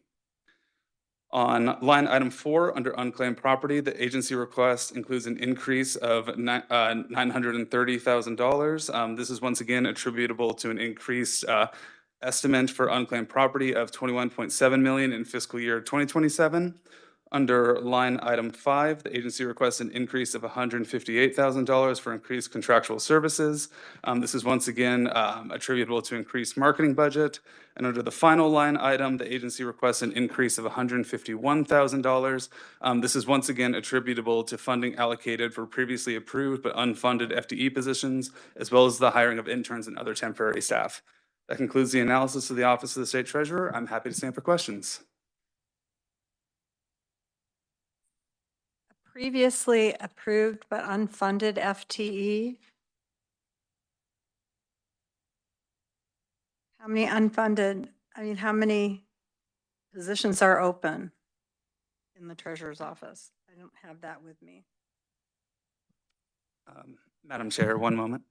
On line item 4, under unclaimed property, the agency request includes an increase of $930,000. This is once again attributable to an increased estimate for unclaimed property of $21.7 million in fiscal year 2027. Under line item 5, the agency requests an increase of $158,000 for increased contractual services. This is once again attributable to increased marketing budget. And under the final line item, the agency requests an increase of $151,000. This is once again attributable to funding allocated for previously approved but unfunded FTE positions, as well as the hiring of interns and other temporary staff. That concludes the analysis of the Office of the State Treasurer. I'm happy to stand for questions. Previously approved but unfunded FTE. How many unfunded, how many positions are open in the treasurer's office? I don't have that with me. Madam Chair, one moment.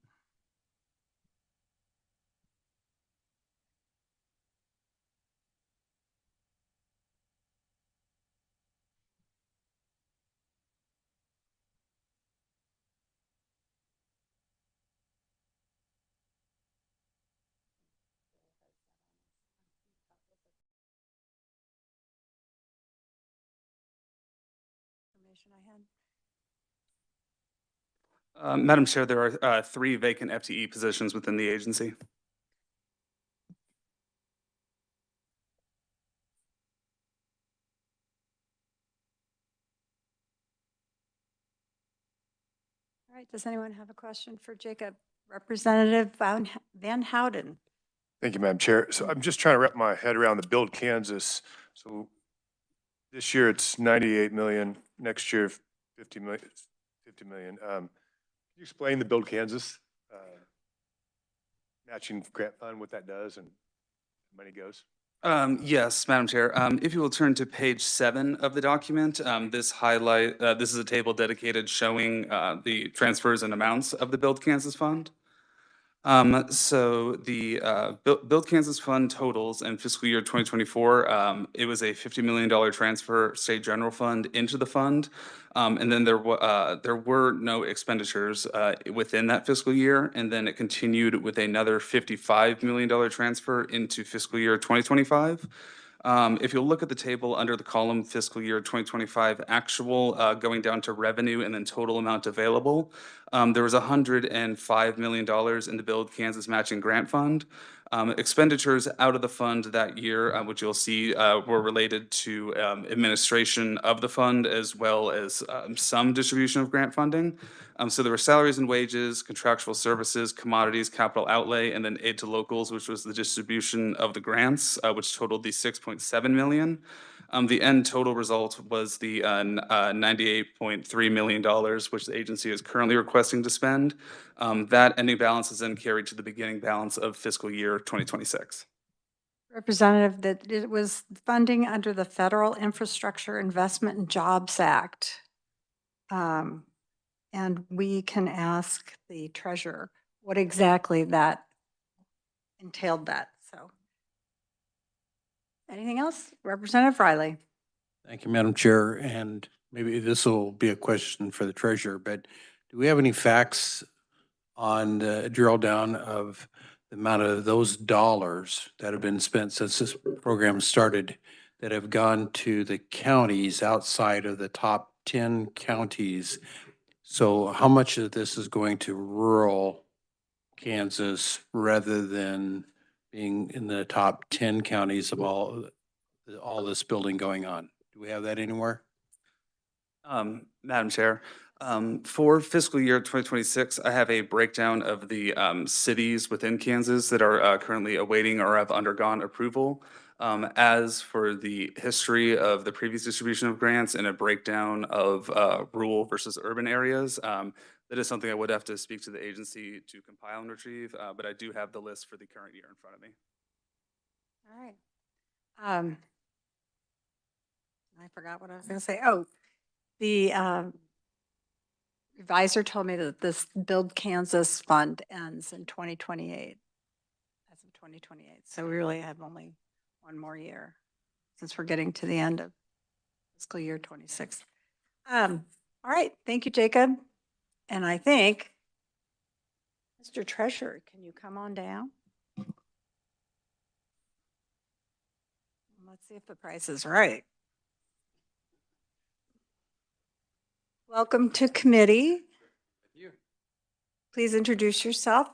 Madam Chair, there are 3 vacant FTE positions within the agency. All right, does anyone have a question for Jacob? Representative Van Houten. Thank you, Madam Chair. So I'm just trying to wrap my head around the Build Kansas. So this year it's 98 million, next year 50 million. Can you explain the Build Kansas matching grant fund, what that does and how money goes? Yes, Madam Chair. If you will turn to page 7 of the document, this is a table dedicated showing the transfers and amounts of the Build Kansas Fund. So the Build Kansas Fund totals in fiscal year 2024, it was a $50 million transfer state general fund into the fund. And then there were no expenditures within that fiscal year. And then it continued with another $55 million transfer into fiscal year 2025. If you look at the table under the column fiscal year 2025 actual, going down to revenue and then total amount available, there was $105 million in the Build Kansas Matching Grant Fund. Expenditures out of the fund that year, which you'll see were related to administration of the fund as well as some distribution of grant funding. So there were salaries and wages, contractual services, commodities, capital outlay, and then aid to locals, which was the distribution of the grants, which totaled the $6.7 million. The end total result was the $98.3 million, which the agency is currently requesting to spend. That ending balance is then carried to the beginning balance of fiscal year 2026. Representative, that it was funding under the Federal Infrastructure Investment and Jobs Act. And we can ask the treasurer what exactly that entailed that, so. Anything else? Representative Riley. Thank you, Madam Chair, and maybe this will be a question for the treasurer, but do we have any facts on the drill down of the amount of those dollars that have been spent since this program started that have gone to the counties outside of the top 10 counties? So how much of this is going to rural Kansas rather than being in the top 10 counties of all this building going on? Do we have that anywhere? Madam Chair, for fiscal year 2026, I have a breakdown of the cities within Kansas that are currently awaiting or have undergone approval. As for the history of the previous distribution of grants and a breakdown of rural versus urban areas, that is something I would have to speak to the agency to compile and retrieve, but I do have the list for the current year in front of me. All right. I forgot what I was going to say. Oh, the advisor told me that this Build Kansas Fund ends in 2028, as of 2028. So we really have only one more year since we're getting to the end of fiscal year 26. All right, thank you, Jacob. And I think, Mr. Treasurer, can you come on down? Let's see if the price is right. Welcome to committee. Please introduce yourself.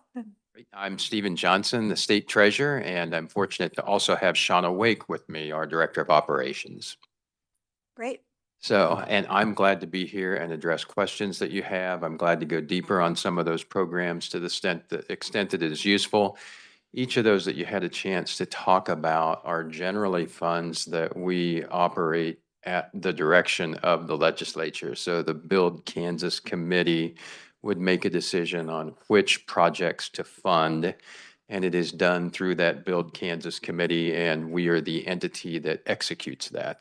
I'm Stephen Johnson, the state treasurer, and I'm fortunate to also have Shauna Wake with me, our director of operations. Great. So, and I'm glad to be here and address questions that you have. I'm glad to go deeper on some of those programs to the extent that it is useful. Each of those that you had a chance to talk about are generally funds that we operate at the direction of the legislature. So the Build Kansas Committee would make a decision on which projects to fund, and it is done through that Build Kansas Committee, and we are the entity that executes that.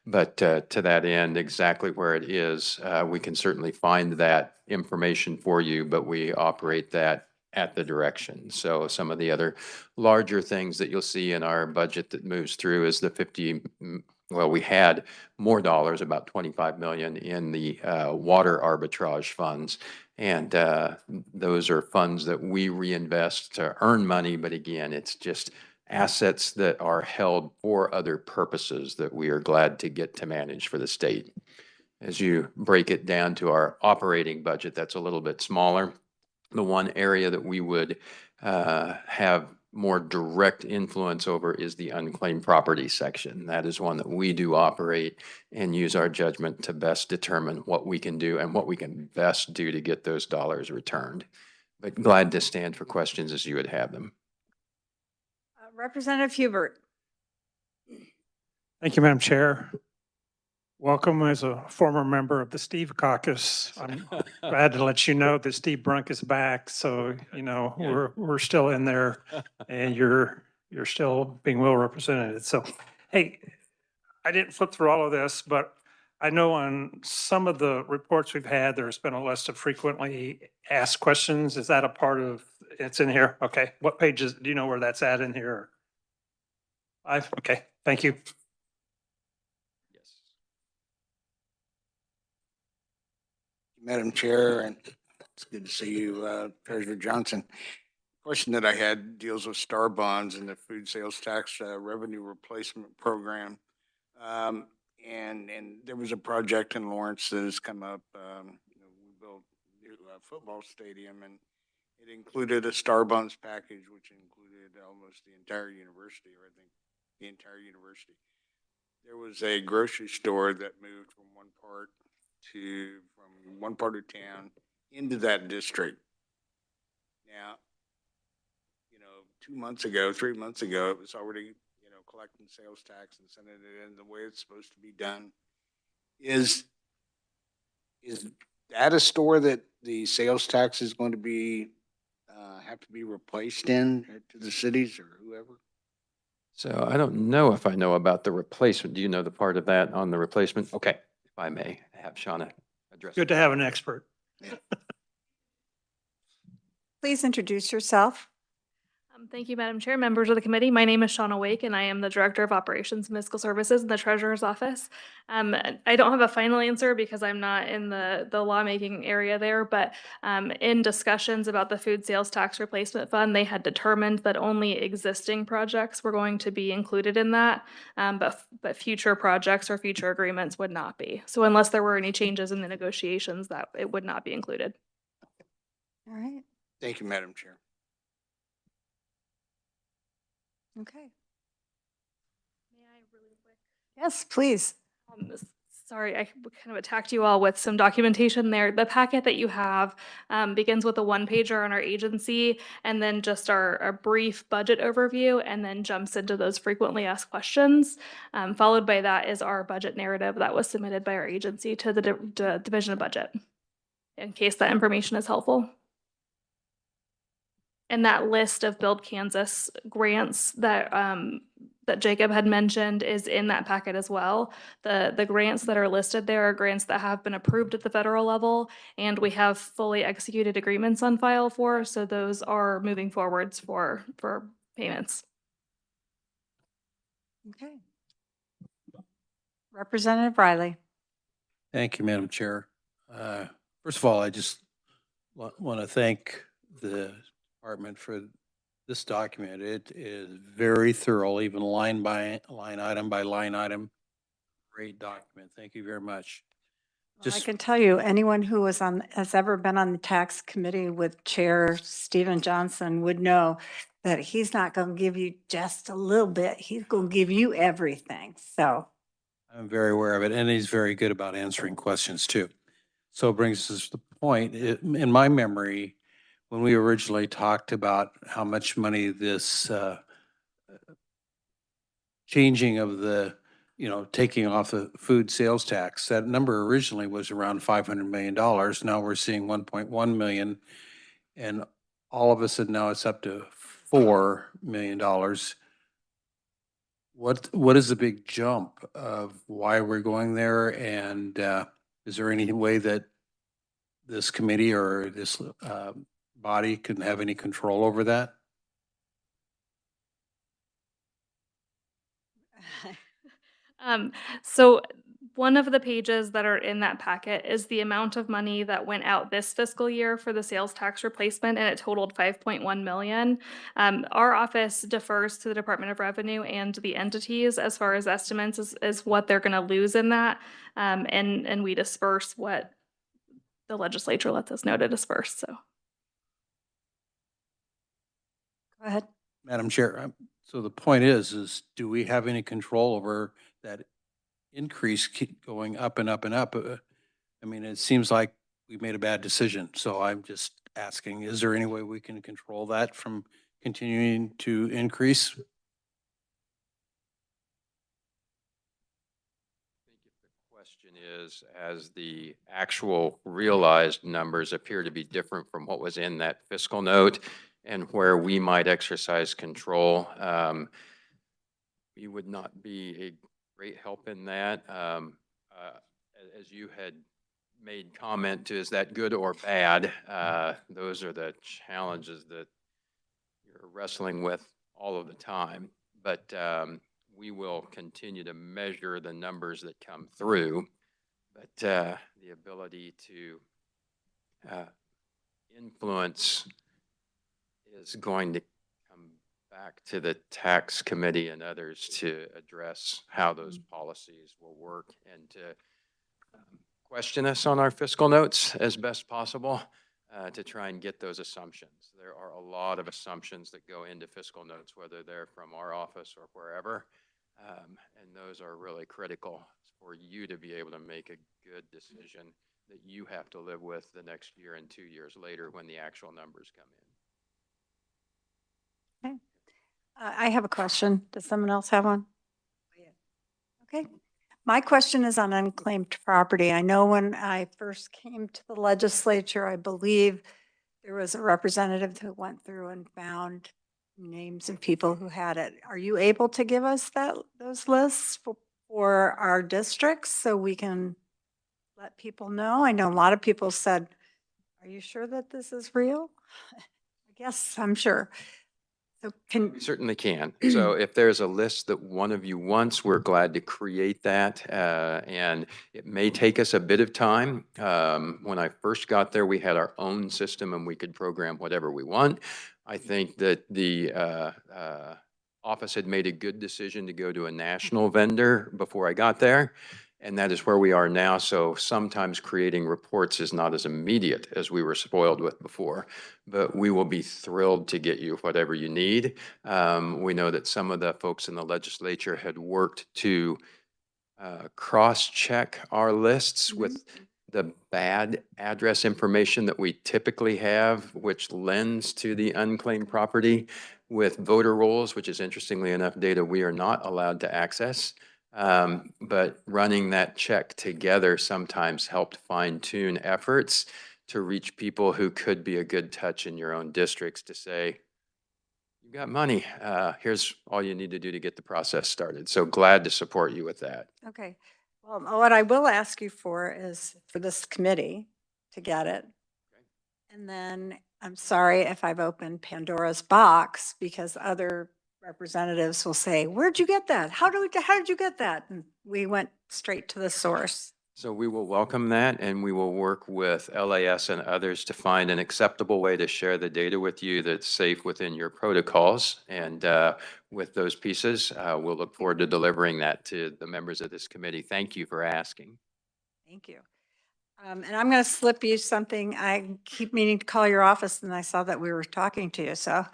But to that end, exactly where it is, we can certainly find that information for you, but we operate that at the direction. So some of the other larger things that you'll see in our budget that moves through is the well, we had more dollars, about 25 million in the water arbitrage funds. And those are funds that we reinvest to earn money. But again, it's just assets that are held for other purposes that we are glad to get to manage for the state. As you break it down to our operating budget, that's a little bit smaller. The one area that we would have more direct influence over is the unclaimed property section. That is one that we do operate and use our judgment to best determine what we can do and what we can best do to get those dollars returned. But glad to stand for questions as you would have them. Representative Hubert. Thank you, Madam Chair. Welcome as a former member of the Steve Caucus. I'm glad to let you know that Steve Brunk is back. So, you know, we're still in there and you're still being well represented. So, hey, I didn't flip through all of this, but I know on some of the reports we've had, there's been a list of frequently asked questions. Is that a part of, it's in here? Okay. What pages, do you know where that's at in here? Okay, thank you. Madam Chair, and it's good to see you, Treasurer Johnson. Question that I had deals with star bonds and the food sales tax revenue replacement program. And there was a project in Lawrence that has come up. We built a new football stadium, and it included a star bonds package, which included almost the entire university, or I think the entire university. There was a grocery store that moved from one part of town into that district. Now, 2 months ago, 3 months ago, it was already, collecting sales tax and sending it in the way it's supposed to be done. Is that a store that the sales tax is going to be, have to be replaced in to the cities or whoever? So I don't know if I know about the replacement. Do you know the part of that on the replacement? Okay, if I may have Shauna address. Good to have an expert. Please introduce yourself. Thank you, Madam Chair, members of the committee. My name is Shauna Wake, and I am the Director of Operations and Fiscal Services in the Treasurer's Office. I don't have a final answer because I'm not in the lawmaking area there, but in discussions about the food sales tax replacement fund, they had determined that only existing projects were going to be included in that, but future projects or future agreements would not be. So unless there were any changes in the negotiations, that it would not be included. All right. Thank you, Madam Chair. Okay. May I really quick? Yes, please. Sorry, I kind of attacked you all with some documentation there. The packet that you have begins with a one-pager on our agency and then just our brief budget overview and then jumps into those frequently asked questions. Followed by that is our budget narrative that was submitted by our agency to the Division of Budget, in case that information is helpful. And that list of Build Kansas grants that that Jacob had mentioned is in that packet as well. The grants that are listed there are grants that have been approved at the federal level and we have fully executed agreements on file for, so those are moving forwards for payments. Okay. Representative Riley. Thank you, Madam Chair. First of all, I just want to thank the department for this document. It is very thorough, even line by line item. Great document. Thank you very much. Well, I can tell you, anyone who has ever been on the tax committee with Chair Stephen Johnson would know that he's not going to give you just a little bit. He's going to give you everything. So I'm very aware of it, and he's very good about answering questions too. So it brings us to the point, in my memory, when we originally talked about how much money this changing of the, taking off the food sales tax, that number originally was around $500 million. Now we're seeing 1.1 million, and all of a sudden now it's up to $4 million. What is the big jump of why we're going there? And is there any way that this committee or this body can have any control over that? So one of the pages that are in that packet is the amount of money that went out this fiscal year for the sales tax replacement, and it totaled 5.1 million. Our office defers to the Department of Revenue and the entities as far as estimates is what they're going to lose in that, and we disperse what the legislature lets us know to disperse. So, go ahead. Madam Chair, so the point is do we have any control over that increase keep going up and up and up? I mean, it seems like we made a bad decision. So I'm just asking, is there any way we can control that from continuing to increase? Question is, as the actual realized numbers appear to be different from what was in that fiscal note and where we might exercise control, we would not be a great help in that. As you had made comment to, is that good or bad? Those are the challenges that you're wrestling with all of the time. But we will continue to measure the numbers that come through, but the ability to influence is going to come back to the tax committee and others to address how those policies will work and to question us on our fiscal notes as best possible to try and get those assumptions. There are a lot of assumptions that go into fiscal notes, whether they're from our office or wherever. And those are really critical for you to be able to make a good decision that you have to live with the next year and 2 years later when the actual numbers come in. I have a question. Does someone else have one? Okay. My question is on unclaimed property. I know when I first came to the legislature, I believe there was a representative who went through and found names of people who had it. Are you able to give us those lists for our districts so we can let people know? I know a lot of people said, are you sure that this is real? I guess I'm sure. So We certainly can. So if there's a list that one of you wants, we're glad to create that. And it may take us a bit of time. When I first got there, we had our own system and we could program whatever we want. I think that the office had made a good decision to go to a national vendor before I got there. And that is where we are now. So sometimes creating reports is not as immediate as we were spoiled with before, but we will be thrilled to get you whatever you need. We know that some of the folks in the legislature had worked to cross-check our lists with the bad address information that we typically have, which lends to the unclaimed property with voter rolls, which is interestingly enough data we are not allowed to access. But running that check together sometimes helped fine-tune efforts to reach people who could be a good touch in your own districts to say, you got money, here's all you need to do to get the process started. So glad to support you with that. okay. Well, what I will ask you for is for this committee to get it. And then I'm sorry if I've opened Pandora's box because other representatives will say, where'd you get that? How did you get that? And we went straight to the source. So we will welcome that and we will work with LAS and others to find an acceptable way to share the data with you that's safe within your protocols. And with those pieces, we'll look forward to delivering that to the members of this committee. Thank you for asking. Thank you. And I'm going to slip you something. I keep meaning to call your office and I saw that we were talking to you. So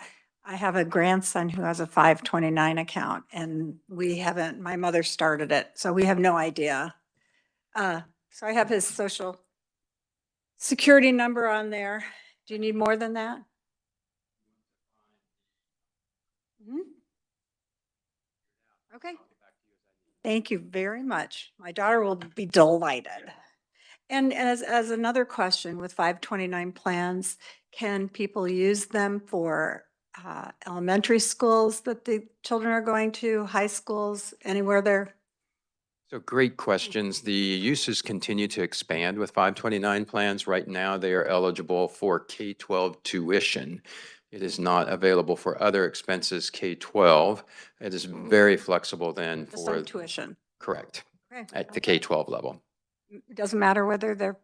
I have a grandson who has a 529 account and my mother started it. So we have no idea. So I have his social security number on there. Do you need more than that? Okay. Thank you very much. My daughter will be delighted. And as another question with 529 plans, can people use them for elementary schools that the children are going to, high schools, anywhere there? So great questions. The uses continue to expand with 529 plans. Right now, they are eligible for K-12 tuition. It is not available for other expenses K-12. It is very flexible then Just for. on tuition. Correct, Okay. at the K-12 level. It doesn't matter whether they're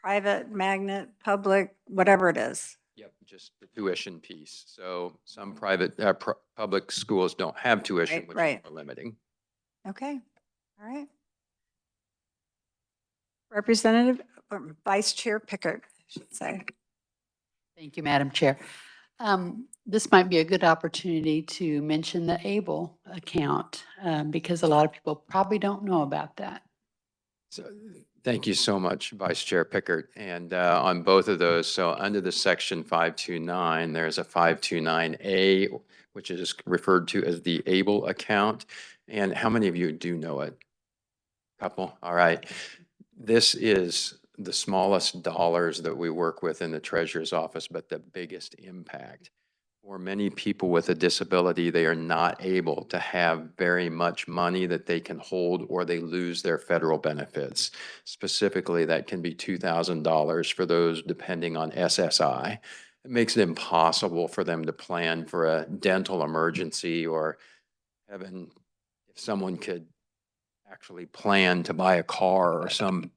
private, magnet, public, whatever it is. Yep, just the tuition piece. So some private, public schools don't have tuition, Right, which right. is more limiting. Okay, all right. Representative, or Vice Chair Pickard, I should say. Thank you, Madam Chair. This might be a good opportunity to mention the ABLE account because a lot of people probably don't know about that. So, thank you so much, Vice Chair Pickard. And on both of those, so under the section 529, there's a 529A, which is referred to as the ABLE account. And how many of you do know it? Couple, all right. This is the smallest dollars that we work with in the treasurer's office, but the biggest impact. For many people with a disability, they are not able to have very much money that they can hold or they lose their federal benefits. Specifically, that can be $2,000 for those depending on SSI. It makes it impossible for them to plan for a dental emergency or heaven, if someone could actually plan to buy a car or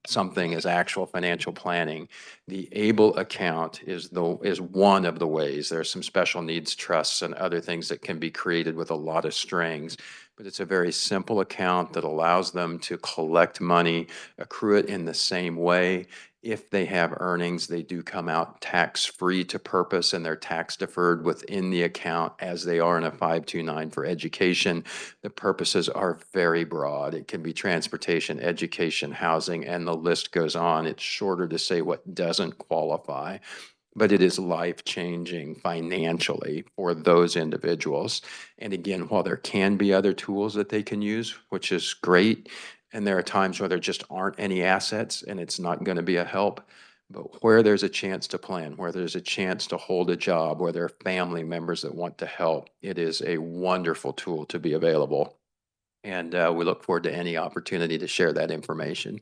something as actual financial planning. The ABLE account is one of the ways. There are some special needs trusts and other things that can be created with a lot of strings, but it's a very simple account that allows them to collect money, accrue it in the same way. If they have earnings, they do come out tax-free to purpose and they're tax deferred within the account as they are in a 529 for education. The purposes are very broad. It can be transportation, education, housing, and the list goes on. It's shorter to say what doesn't qualify. but it is life-changing financially for those individuals. And again, while there can be other tools that they can use, which is great, and there are times where there just aren't any assets and it's not going to be a help, but where there's a chance to plan, where there's a chance to hold a job, where there are family members that want to help, it is a wonderful tool to be available. And we look forward to any opportunity to share that information.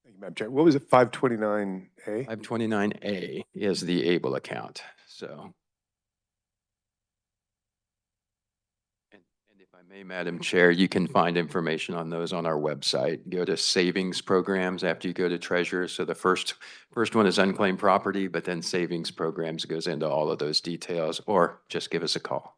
Thank you, Madam Chair. What was it, 529A? 529A is the ABLE account, so. And if I may, Madam Chair, you can find information on those on our website. Go to savings programs after you go to treasurer. So the first one is unclaimed property, but then savings programs goes into all of those details, or just give us a call.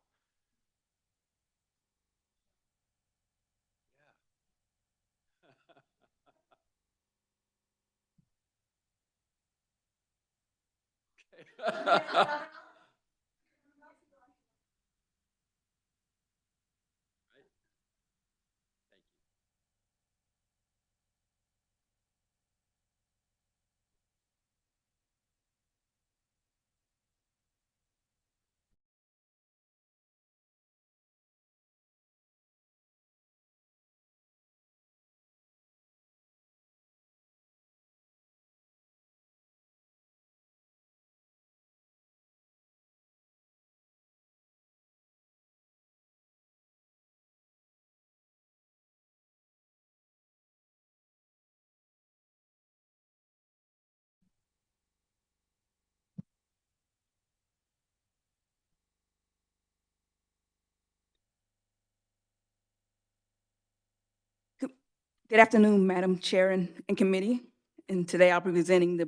Good afternoon, Madam Chair and Committee. And today I'll be presenting the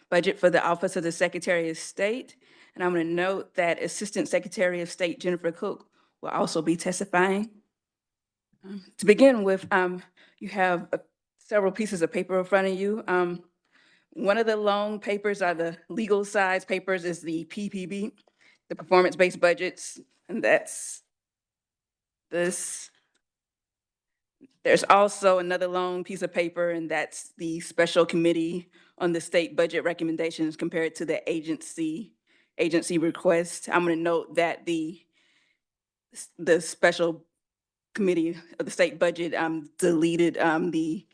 budget for the Office of the Secretary of State. And I'm going to note that Assistant Secretary of State Jennifer Cook will also be testifying. To begin with, you have several pieces of paper in front of you. One of the long papers are the legal size papers is the PPB, the performance-based budgets, and that's this. There's also another long piece of paper, and that's the special committee on the state budget recommendations compared to the agency request. I'm going to note that the special committee of the state budget deleted the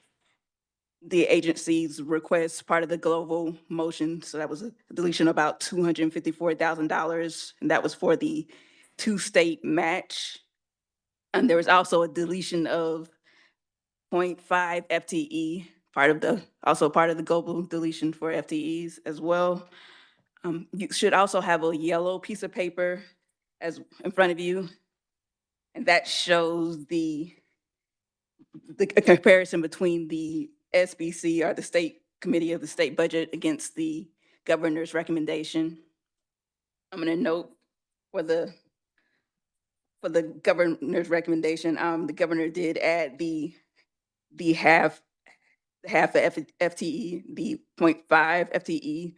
agency's request, part of the global motion. So that was a deletion of about $254,000, and that was for the 2-state match. And there was also a deletion of 0.5 FTE, also part of the global deletion for FTEs as well. You should also have a yellow piece of paper as in front of you, and that shows the comparison between the SBC, or the State Committee of the State Budget, against the governor's recommendation. I'm going to note for the governor's recommendation, the governor did add the half the FTE, the 0.5 FTE,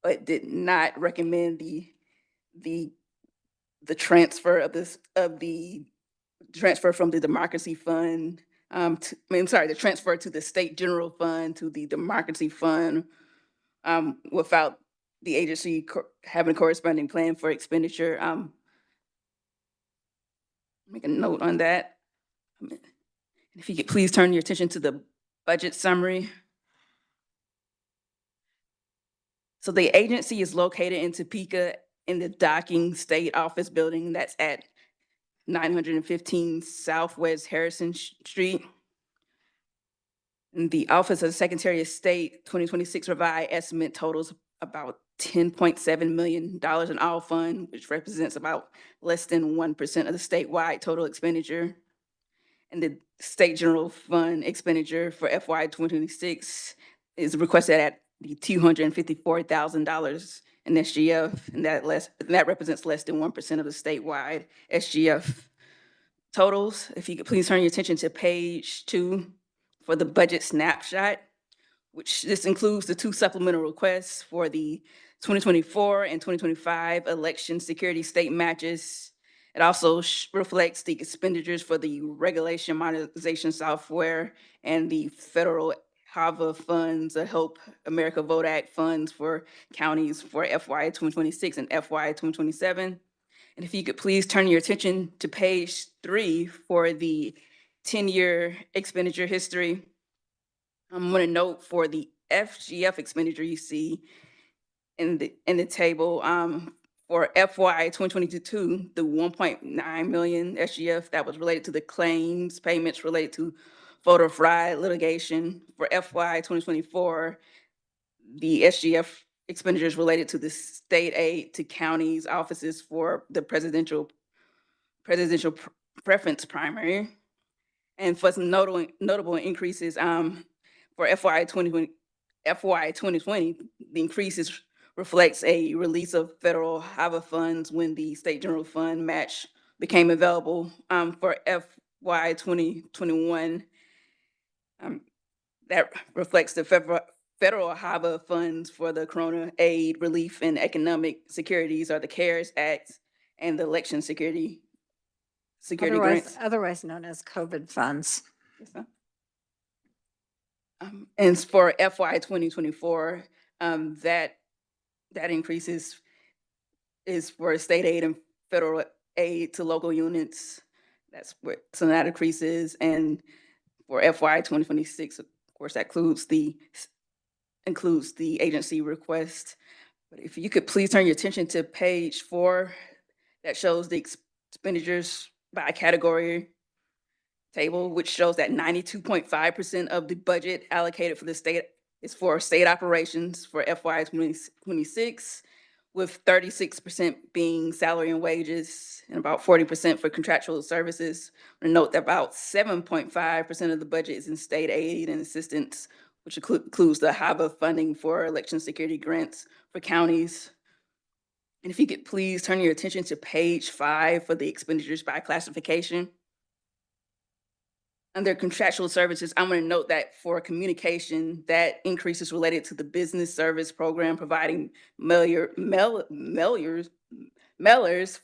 but did not recommend the transfer of the transfer from the Democracy Fund. The transfer to the State General Fund to the Democracy Fund without the agency having a corresponding plan for expenditure. Make a note on that. If you could please turn your attention to the budget summary. So the agency is located in Topeka in the Docking State Office Building that's at 915 Southwest Harrison Street. And the Office of the Secretary of State 2026 revised estimate totals about $10.7 million in all fund, which represents about less than 1% of the statewide total expenditure. And the State General Fund expenditure for FY 2026 is requested at the $254,000 in SGF, and that represents less than 1% of the statewide SGF totals. If you could please turn your attention to page 2 for the budget snapshot, which this includes the 2 supplemental requests for the 2024 and 2025 election security state matches, It also reflects the expenditures for the regulation modernization software and the federal HAVA funds, the Help America Vote Act funds for counties for FY 2026 and FY 2027. And if you could please turn your attention to page 3 for the 10-year expenditure history. I'm going to note for the FGF expenditure you see in the table, for FY 2022, the 1.9 million SGF that was related to the claims payments related to voter fraud litigation. For FY 2024, the SGF expenditures related to the state aid to counties offices for the presidential preference primary. And for some notable increases, for FY 2020, the increases reflects a release of federal HAVA funds when the state general fund match became available. For FY 2021, that reflects the federal HAVA funds for the Corona Aid Relief and Economic Securities, or the CARES Act, and the election security grants. Otherwise known as COVID funds. Yes, ma'am. And for FY 2024, that increase is for state aid and federal aid to local units. That's what some of that increases. And for FY 2026, of course, that includes the agency request. But if you could please turn your attention to page 4, that shows the expenditures by category table, which shows that 92.5% of the budget allocated for the state is for state operations for FY 2026, with 36% being salary and wages and about 40% for contractual services. I note that about 7.5% of the budget is in state aid and assistance, which includes the HAVA funding for election security grants for counties. And if you could please turn your attention to page 5 for the expenditures by classification. Under contractual services, I'm going to note that for communication, that increase is related to the business service program, providing mailers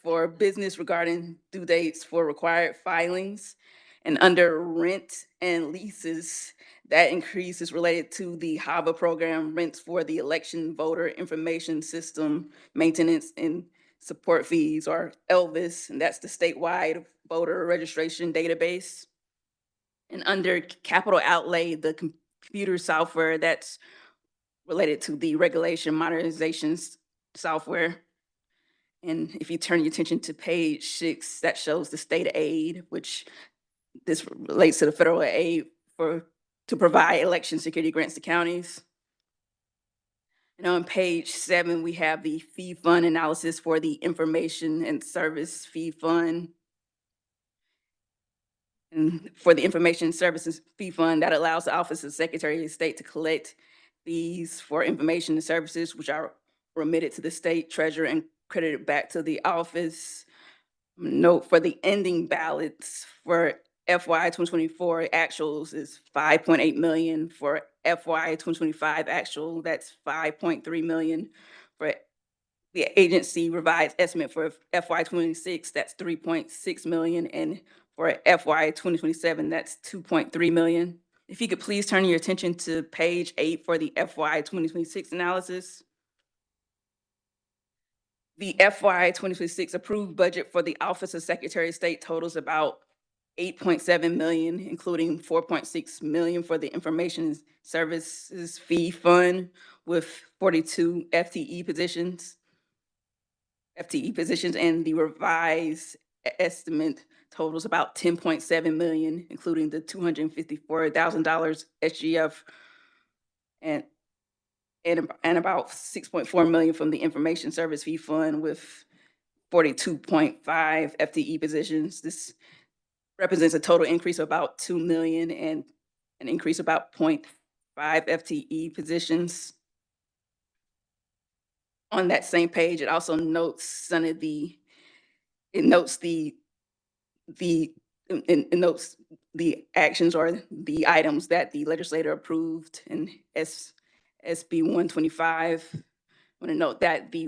for business regarding due dates for required filings. And under rent and leases, that increase is related to the HAVA program, rents for the election voter information system, maintenance and support fees, or ELVIS, and that's the statewide voter registration database. And under capital outlay, the computer software that's related to the regulation modernization software. And if you turn your attention to page 6, that shows the state aid, which this relates to the federal aid to provide election security grants to counties. And on page 7, we have the fee fund analysis for the information and service fee fund. And for the Information Services Fee Fund, that allows the Office of Secretary of State to collect fees for information and services which are remitted to the state treasurer and credited back to the office. Note for the ending balance for FY 2024 actuals is 5.8 million. For FY 2025 actual, that's 5.3 million. For the agency revised estimate for FY 26, that's 3.6 million. And for FY 2027, that's 2.3 million. If you could please turn your attention to page 8 for the FY 2026 analysis. The FY 2026 approved budget for the Office of Secretary of State totals about 8.7 million, including 4.6 million for the Information Services Fee Fund with 42 FTE positions, and the revised estimate totals about 10.7 million, including the $254,000 SGF and about 6.4 million from the Information Service Fee Fund with 42.5 FTE positions. This represents a total increase of about 2 million and an increase of about 0.5 FTE positions. On that same page, it also notes some of the actions or the items that the legislator approved in SB 125. I want to note that the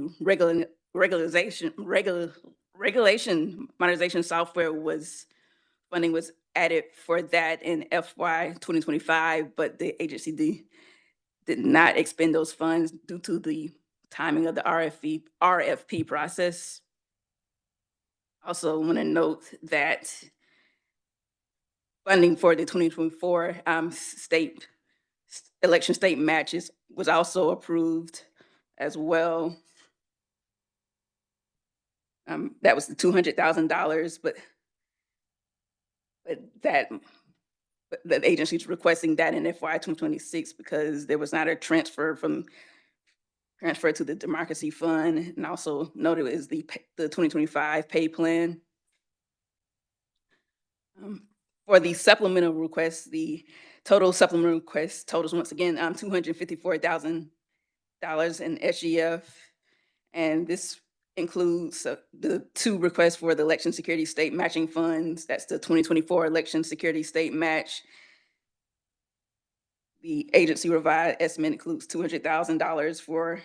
regulation modernization software funding was added for that in FY 2025, but the agency did not expend those funds due to the timing of the RFP process. Also want to note that funding for the 2024 election state matches was also approved as well. That was the $200,000, but the agency's requesting that in FY 2026 because there was not a transfer to the Democracy Fund, and also noted is the 2025 pay plan. For the supplemental request, the total supplemental request totals once again $254,000 in SGF, and this includes the two requests for the election security state matching funds. That's the 2024 election security state match. The agency revised estimate includes $200,000 for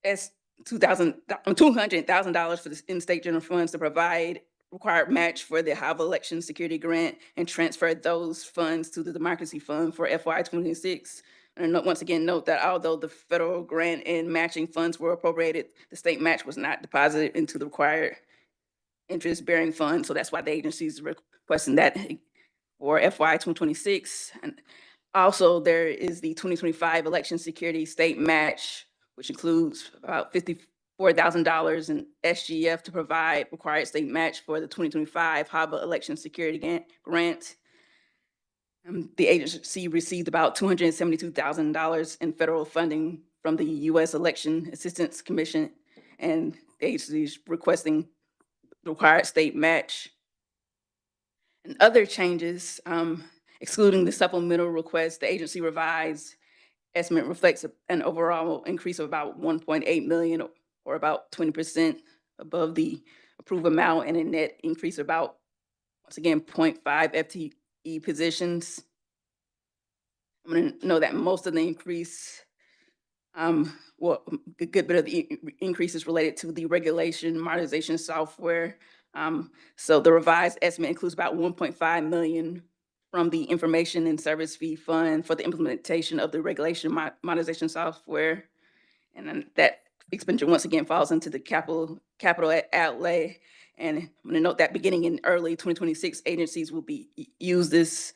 $200,000 for the in-state general funds to provide required match for the Ohio election security grant and transfer those funds to the Democracy Fund for FY 26. And once again, note that although the federal grant and matching funds were appropriated, the state match was not deposited into the required interest-bearing fund. So that's why the agency is requesting that for FY 2026. And also, there is the 2025 election security state match, which includes about $54,000 in SGF to provide required state match for the 2025 HAVA election security grant. The agency received about $272,000 in federal funding from the U.S. Election Assistance Commission, and the agency is requesting the required state match. And other changes, excluding the supplemental request, the agency revised estimate reflects an overall increase of about 1.8 million, or about 20% above the approved amount, and a net increase of about, once again, 0.5 FTE positions. I'm going to know that most of the increase, well, a good bit of the increase is related to the regulation modernization software. So the revised estimate includes about 1.5 million from the information and service fee fund for the implementation of the regulation modernization software. And then that expenditure once again falls into the capital outlay. And I'm going to note that beginning in early 2026, agencies will use this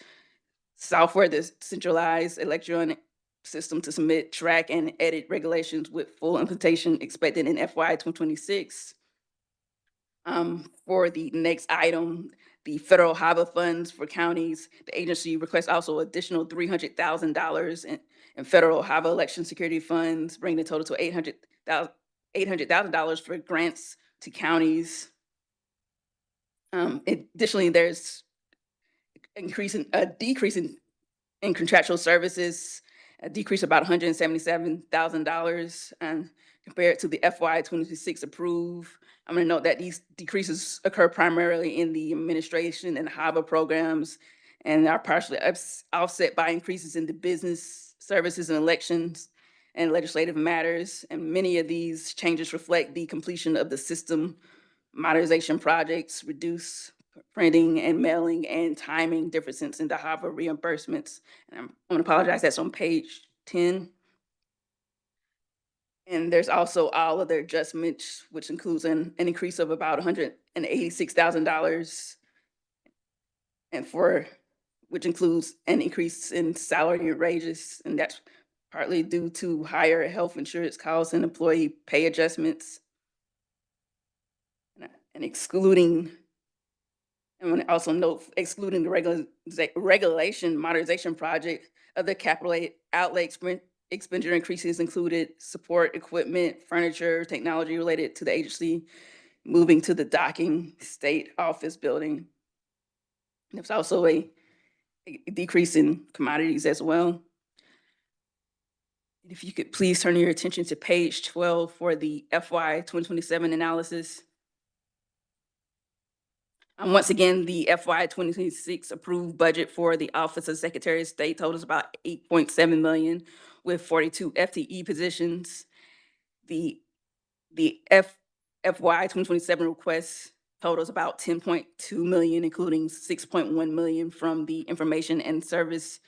software, this centralized electronic system, to submit, track, and edit regulations with full implementation expected in FY 2026. For the next item, the federal HAVA funds for counties, the agency requests also additional $300,000 in federal HAVA election security funds, bringing the total to $800,000 for grants to counties. Additionally, there's a decrease in contractual services, a decrease of about $177,000, and compared to the FY 26 approved. I'm going to note that these decreases occur primarily in the administration and HAVA programs, and are partially offset by increases in the business services and elections and legislative matters. And many of these changes reflect the completion of the system modernization projects, reduce printing and mailing and timing differences in the HAVA reimbursements. And I'm going to apologize, that's on page 10. And there's also all other adjustments, which includes an increase of about $186,000, and which includes an increase in salary and wages, and that's partly due to higher health insurance costs and employee pay adjustments. And excluding, I want to also note, excluding the regulation modernization project, other capital outlay expenditure increases included support equipment, furniture, technology related to the agency moving to the docking state office building. There's also a decrease in commodities as well. If you could please turn your attention to page 12 for the FY 2027 analysis. Once again, the FY 2026 approved budget for the Office of Secretary of State totals about 8.7 million with 42 FTE positions. The FY 2027 requests totals about 10.2 million, including 6.1 million from the Information and Services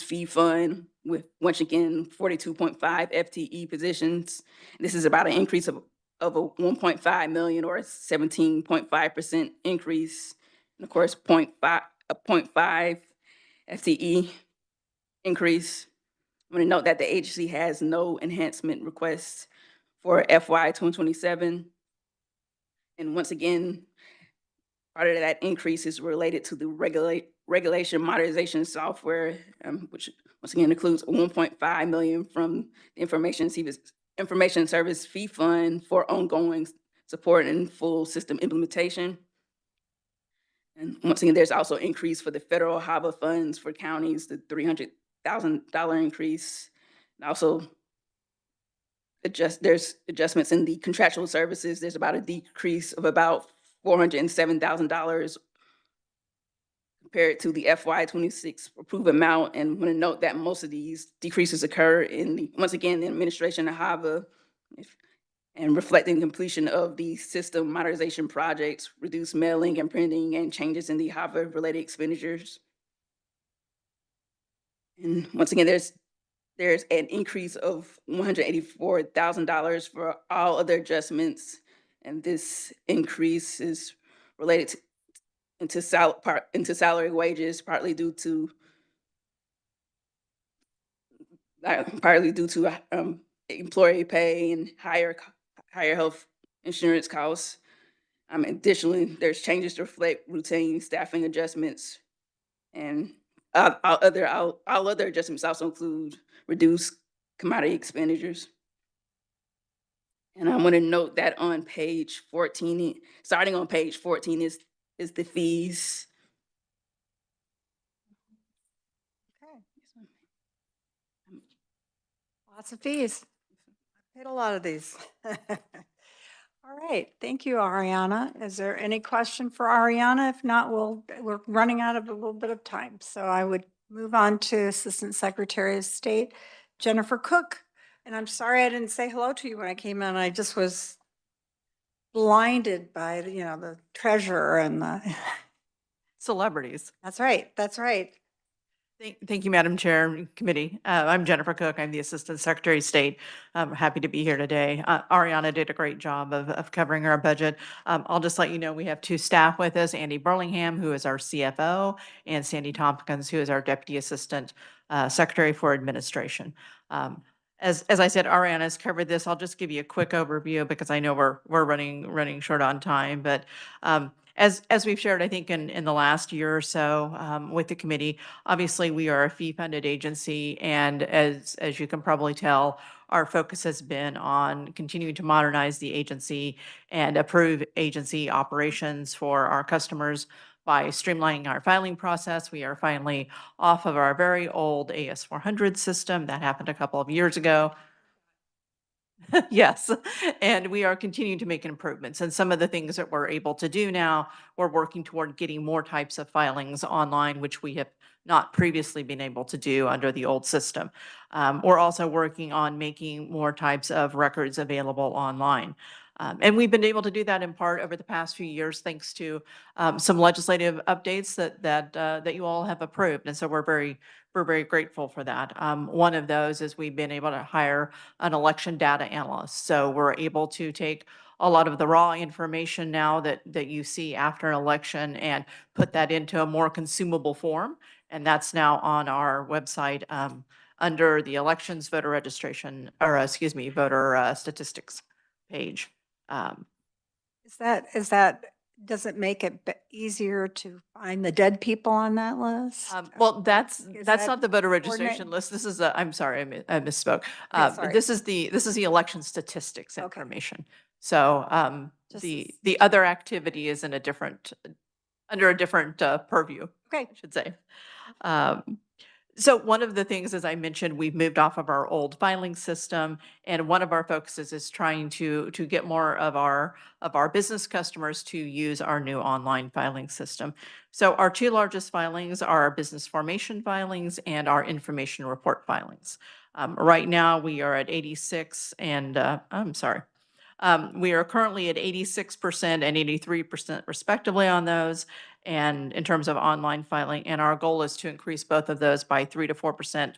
Fee Fund, with once again 42.5 FTE positions. This is about an increase of a 1.5 million or a 17.5% increase. And of course, 0.5 FTE increase. I'm going to note that the agency has no enhancement requests for FY 2027. And once again, part of that increase is related to the regulation modernization software, which once again includes 1.5 million from the Information Service Fee Fund for ongoing support and full system implementation. And once again, there's also increase for the federal HAVA funds for counties, the $300,000 increase. And also there's adjustments in the contractual services. There's about a decrease of about $407,000 compared to the FY 26 approved amount. And I'm going to note that most of these decreases occur in once again, the administration of HAVA, and reflecting completion of the system modernization projects, reduced mailing and printing, and changes in the HAVA related expenditures. And once again, there's an increase of $184,000 for all other adjustments. And this increase is related into salary wages, partly due to employee pay and higher health insurance costs. Additionally, there's changes to reflect routine staffing adjustments, and all other adjustments also include reduced commodity expenditures. And I want to note that on page 14, starting on page 14 is the fees. Okay. Lots of fees. I paid a lot of these. All right, thank you, Ariana. Is there any question for Ariana? If not, we're running out of a little bit of time. So I would move on to Assistant Secretary of State, Jennifer Cook. And I'm sorry I didn't say hello to you when I came in. I just was blinded by, the treasurer and the. Celebrities. That's right, that's right. Thank you, Madam Chair and Committee. I'm Jennifer Cook. I'm the Assistant Secretary of State. I'm happy to be here today. Ariana did a great job of covering our budget. I'll just let you know we have two staff with us, Andy Burlingham, who is our CFO, and Sandy Tompkins, who is our Deputy Assistant Secretary for Administration. As I said, Ariana has covered this. I'll just give you a quick overview because I know we're running short on time. But as we've shared, I think in the last year or so with the committee, obviously we are a fee-funded agency, and as you can probably tell, our focus has been on continuing to modernize the agency and improve agency operations for our customers by streamlining our filing process. We are finally off of our very old AS400 system. That happened a couple of years ago. Yes, and we are continuing to make improvements. And some of the things that we're able to do now, we're working toward getting more types of filings online, which we have not previously been able to do under the old system. We're also working on making more types of records available online. And we've been able to do that in part over the past few years, thanks to some legislative updates that you all have approved. And so we're very grateful for that. One of those is we've been able to hire an election data analyst. So we're able to take a lot of the raw information now that you see after an election and put that into a more consumable form. And that's now on our website under the elections voter registration, or voter statistics page. Does it make it easier to find the dead people on that list? Well, that's that not the voter registration coordinate- list. This is I'm sorry, I misspoke. Okay, sorry. This is the election statistics Okay. information. So Just the other activity is in under a different purview, Okay. I should say. So one of the things, as I mentioned, we've moved off of our old filing system, and one of our focuses is trying to get more of our business customers to use our new online filing system. So our two largest filings are our business formation filings and our information report filings. Right now, we are at 86 and I'm sorry. We are currently at 86% and 83% respectively on those. And in terms of online filing, and our goal is to increase both of those by 3 to 4%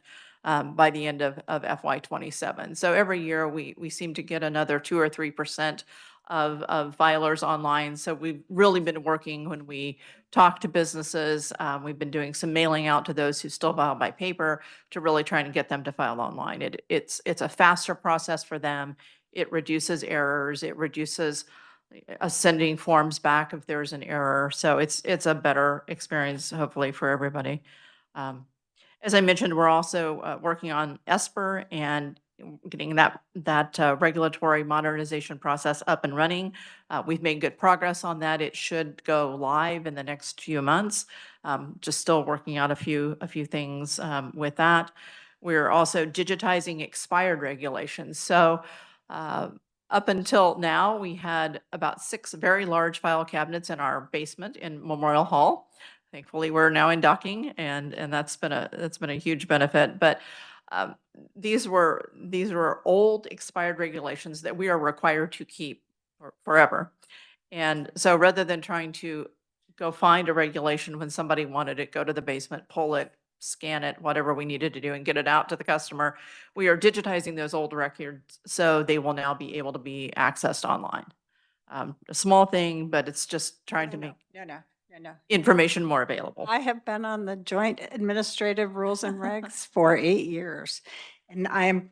by the end of FY '27. So every year we seem to get another 2 or 3% of filers online. So we've really been working when we talk to businesses. We've been doing some mailing out to those who still file by paper to really try and get them to file online. It's a faster process for them. It reduces errors. It reduces us sending forms back if there's an error. So it's a better experience, hopefully, for everybody. As I mentioned, we're also working on ESPR and getting that regulatory modernization process up and running. We've made good progress on that. It should go live in the next few months. Just still working out a few things with that. We're also digitizing expired regulations. So up until now, we had about 6 very large file cabinets in our basement in Memorial Hall. Thankfully, we're now in docking, and that's been a huge benefit. But these were old expired regulations that we are required to keep forever. And so rather than trying to go find a regulation when somebody wanted it, go to the basement, pull it, scan it, whatever we needed to do, and get it out to the customer, we are digitizing those old records so they will now be able to be accessed online. A small thing, but it's just trying to make information more available. I have been on the Joint Administrative Rules and Regs for 8 years, and I am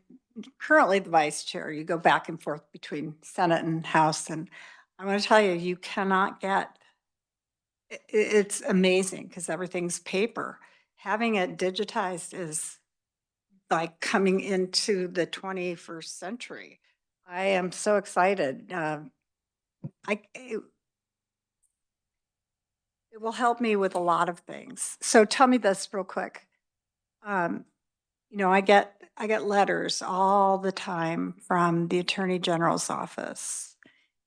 currently the vice chair. You go back and forth between Senate and House, and I'm going to tell you, you cannot get, it's amazing because everything's paper. Having it digitized is like coming into the 21st century. I am so excited. It will help me with a lot of things. So tell me this real quick. You know, I get letters all the time from the Attorney General's office,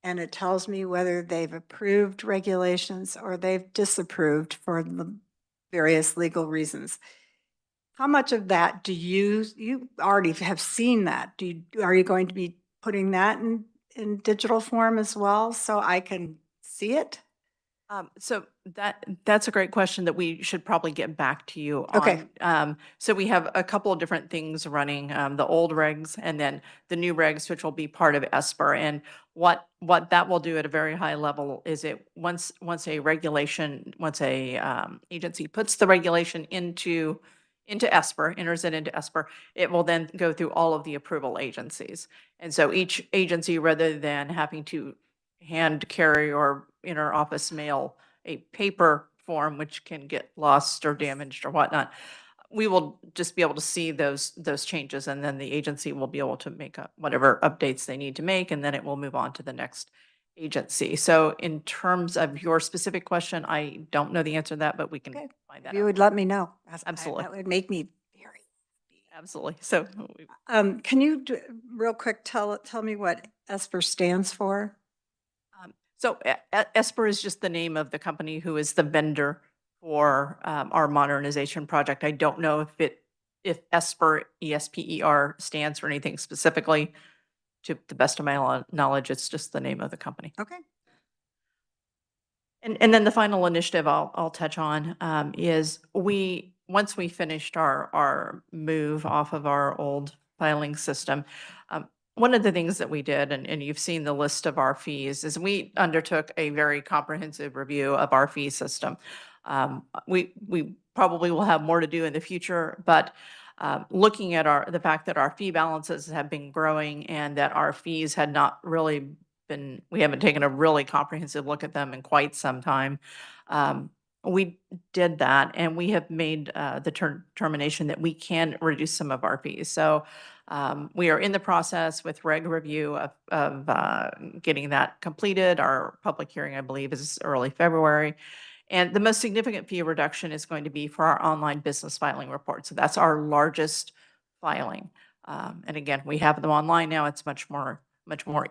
and it tells me whether they've approved regulations or they've disapproved for the various legal reasons. How much of that do you already have seen that? Are you going to be putting that in digital form as well so I can see it? So that's a great question that we should probably get back to you Okay. on. So we have a couple of different things running, the old regs and then the new regs, which will be part of ESPR. And what that will do at a very high level is once a agency puts the regulation into ESPR, enters it into ESPR, it will then go through all of the approval agencies. And so each agency, rather than having to hand carry or inter-office mail a paper form, which can get lost or damaged or whatnot, we will just be able to see those changes, and then the agency will be able to make whatever updates they need to make, and then it will move on to the next agency. So in terms of your specific question, I don't know the answer to that, but we can find that You out. would let me know. Absolutely. That would make me very. Absolutely. So Can you real quick tell me what ESPR stands for? So ESPR is just the name of the company who is the vendor for our modernization project. I don't know if ESPR, ESPER stands for anything specifically. To the best of my knowledge, it's just the name of the company. Okay. And then the final initiative I'll touch on is once we finished our move off of our old filing system, one of the things that we did, and you've seen the list of our fees, is we undertook a very comprehensive review of our fee system. We probably will have more to do in the future, but looking at the fact that our fee balances have been growing and that our fees had not really we haven't taken a really comprehensive look at them in quite some time. We did that, and we have made the determination that we can reduce some of our fees. So we are in the process with reg review of getting that completed. Our public hearing, I believe, is early February. And the most significant fee reduction is going to be for our online business filing report. So that's our largest filing. And again, we have them online now. It's much more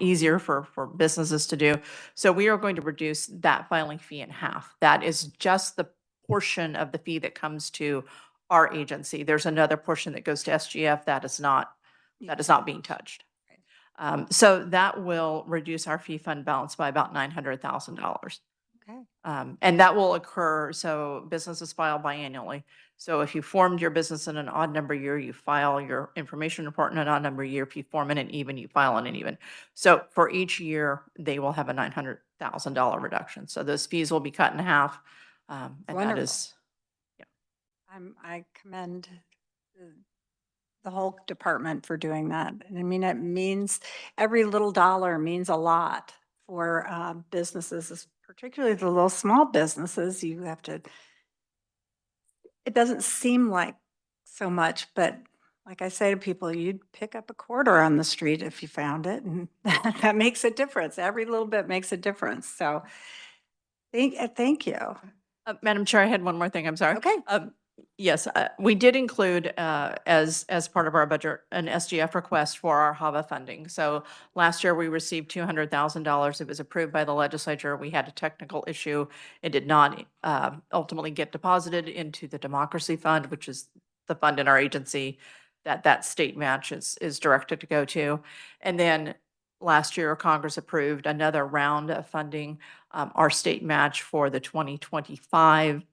easier for businesses to do. So we are going to reduce that filing fee in half. That is just the portion of the fee that comes to our agency. There's another portion that goes to SGF that is not being touched. So that will reduce our fee fund balance by about $900,000. Okay. And that will occur, so businesses file biannually. So if you formed your business in an odd number year, you file your information report in an odd number year. If you form in an even, you file in an even. So for each year, they will have a $900,000 reduction. So those fees will be cut in half. And that Wonderful. is, I commend the whole department for doing that. And I mean, it means every little dollar means a lot for businesses, particularly the little small businesses. You have to, it doesn't seem like so much, but like I say to people, you'd pick up a quarter on the street if you found it, and that makes a difference. Every little bit makes a difference. So thank you. Madam Chair, I had one more thing. I'm sorry. Okay. Yes, we did include, as part of our budget, an SGF request for our HAVA funding. So last year, we received $200,000. It was approved by the legislature. We had a technical issue. It did not ultimately get deposited into the Democracy Fund, which is the fund in our agency that state match is directed to go to. And then last year, Congress approved another round of funding, our state match for the 2025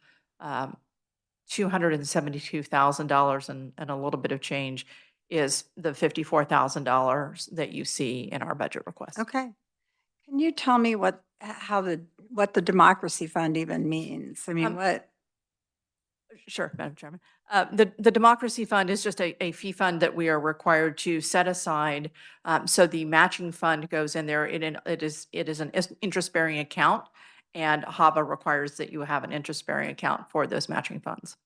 $272,000 and a little bit of change is the $54,000 that you see in our budget request. Okay. Can you tell me what the Democracy Fund even means? I mean, what? Sure, Madam Chairman. The Democracy Fund is just a fee fund that we are required to set aside. So the matching fund goes in there. It is an interest-bearing account, and HAVA requires that you have an interest-bearing account for those matching funds.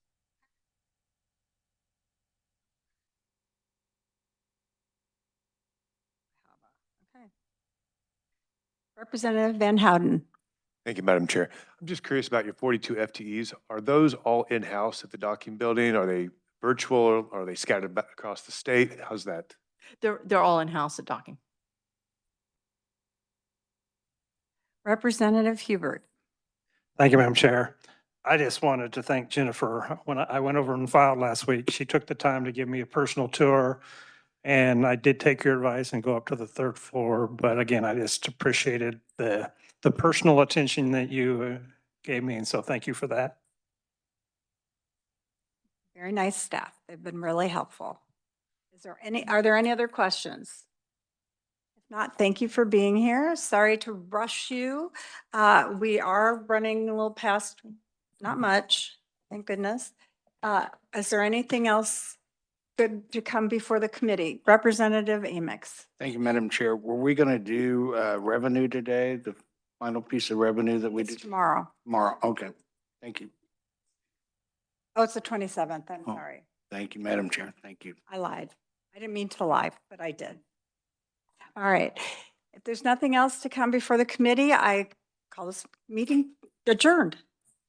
Okay. Representative Van Houten. Thank you, Madam Chair. I'm just curious about your 42 FTEs. Are those all in-house at the docking building? Are they virtual? Are they scattered across the state? How's that? They're all in-house at docking. Representative Hubert. Thank you, Madam Chair. I just wanted to thank Jennifer. When I went over and filed last week, she took the time to give me a personal tour. And I did take your advice and go up to the third floor. But again, I just appreciated the personal attention that you gave me. And so thank you for that. Very nice staff. They've been really helpful. Are there any other questions? If not, thank you for being here. Sorry to rush you. We are running a little past, not much, thank goodness. Is there anything else good to come before the committee? Representative Amix. Thank you, Madam Chair. Were we going to do revenue today, the final piece of revenue that we It's did? tomorrow. Tomorrow, okay. Thank you. Oh, it's the 27th. I'm Oh. sorry. Thank you, Madam Chair. Thank you. I lied. I didn't mean to lie, but I did. All right. If there's nothing else to come before the committee, I call this meeting adjourned.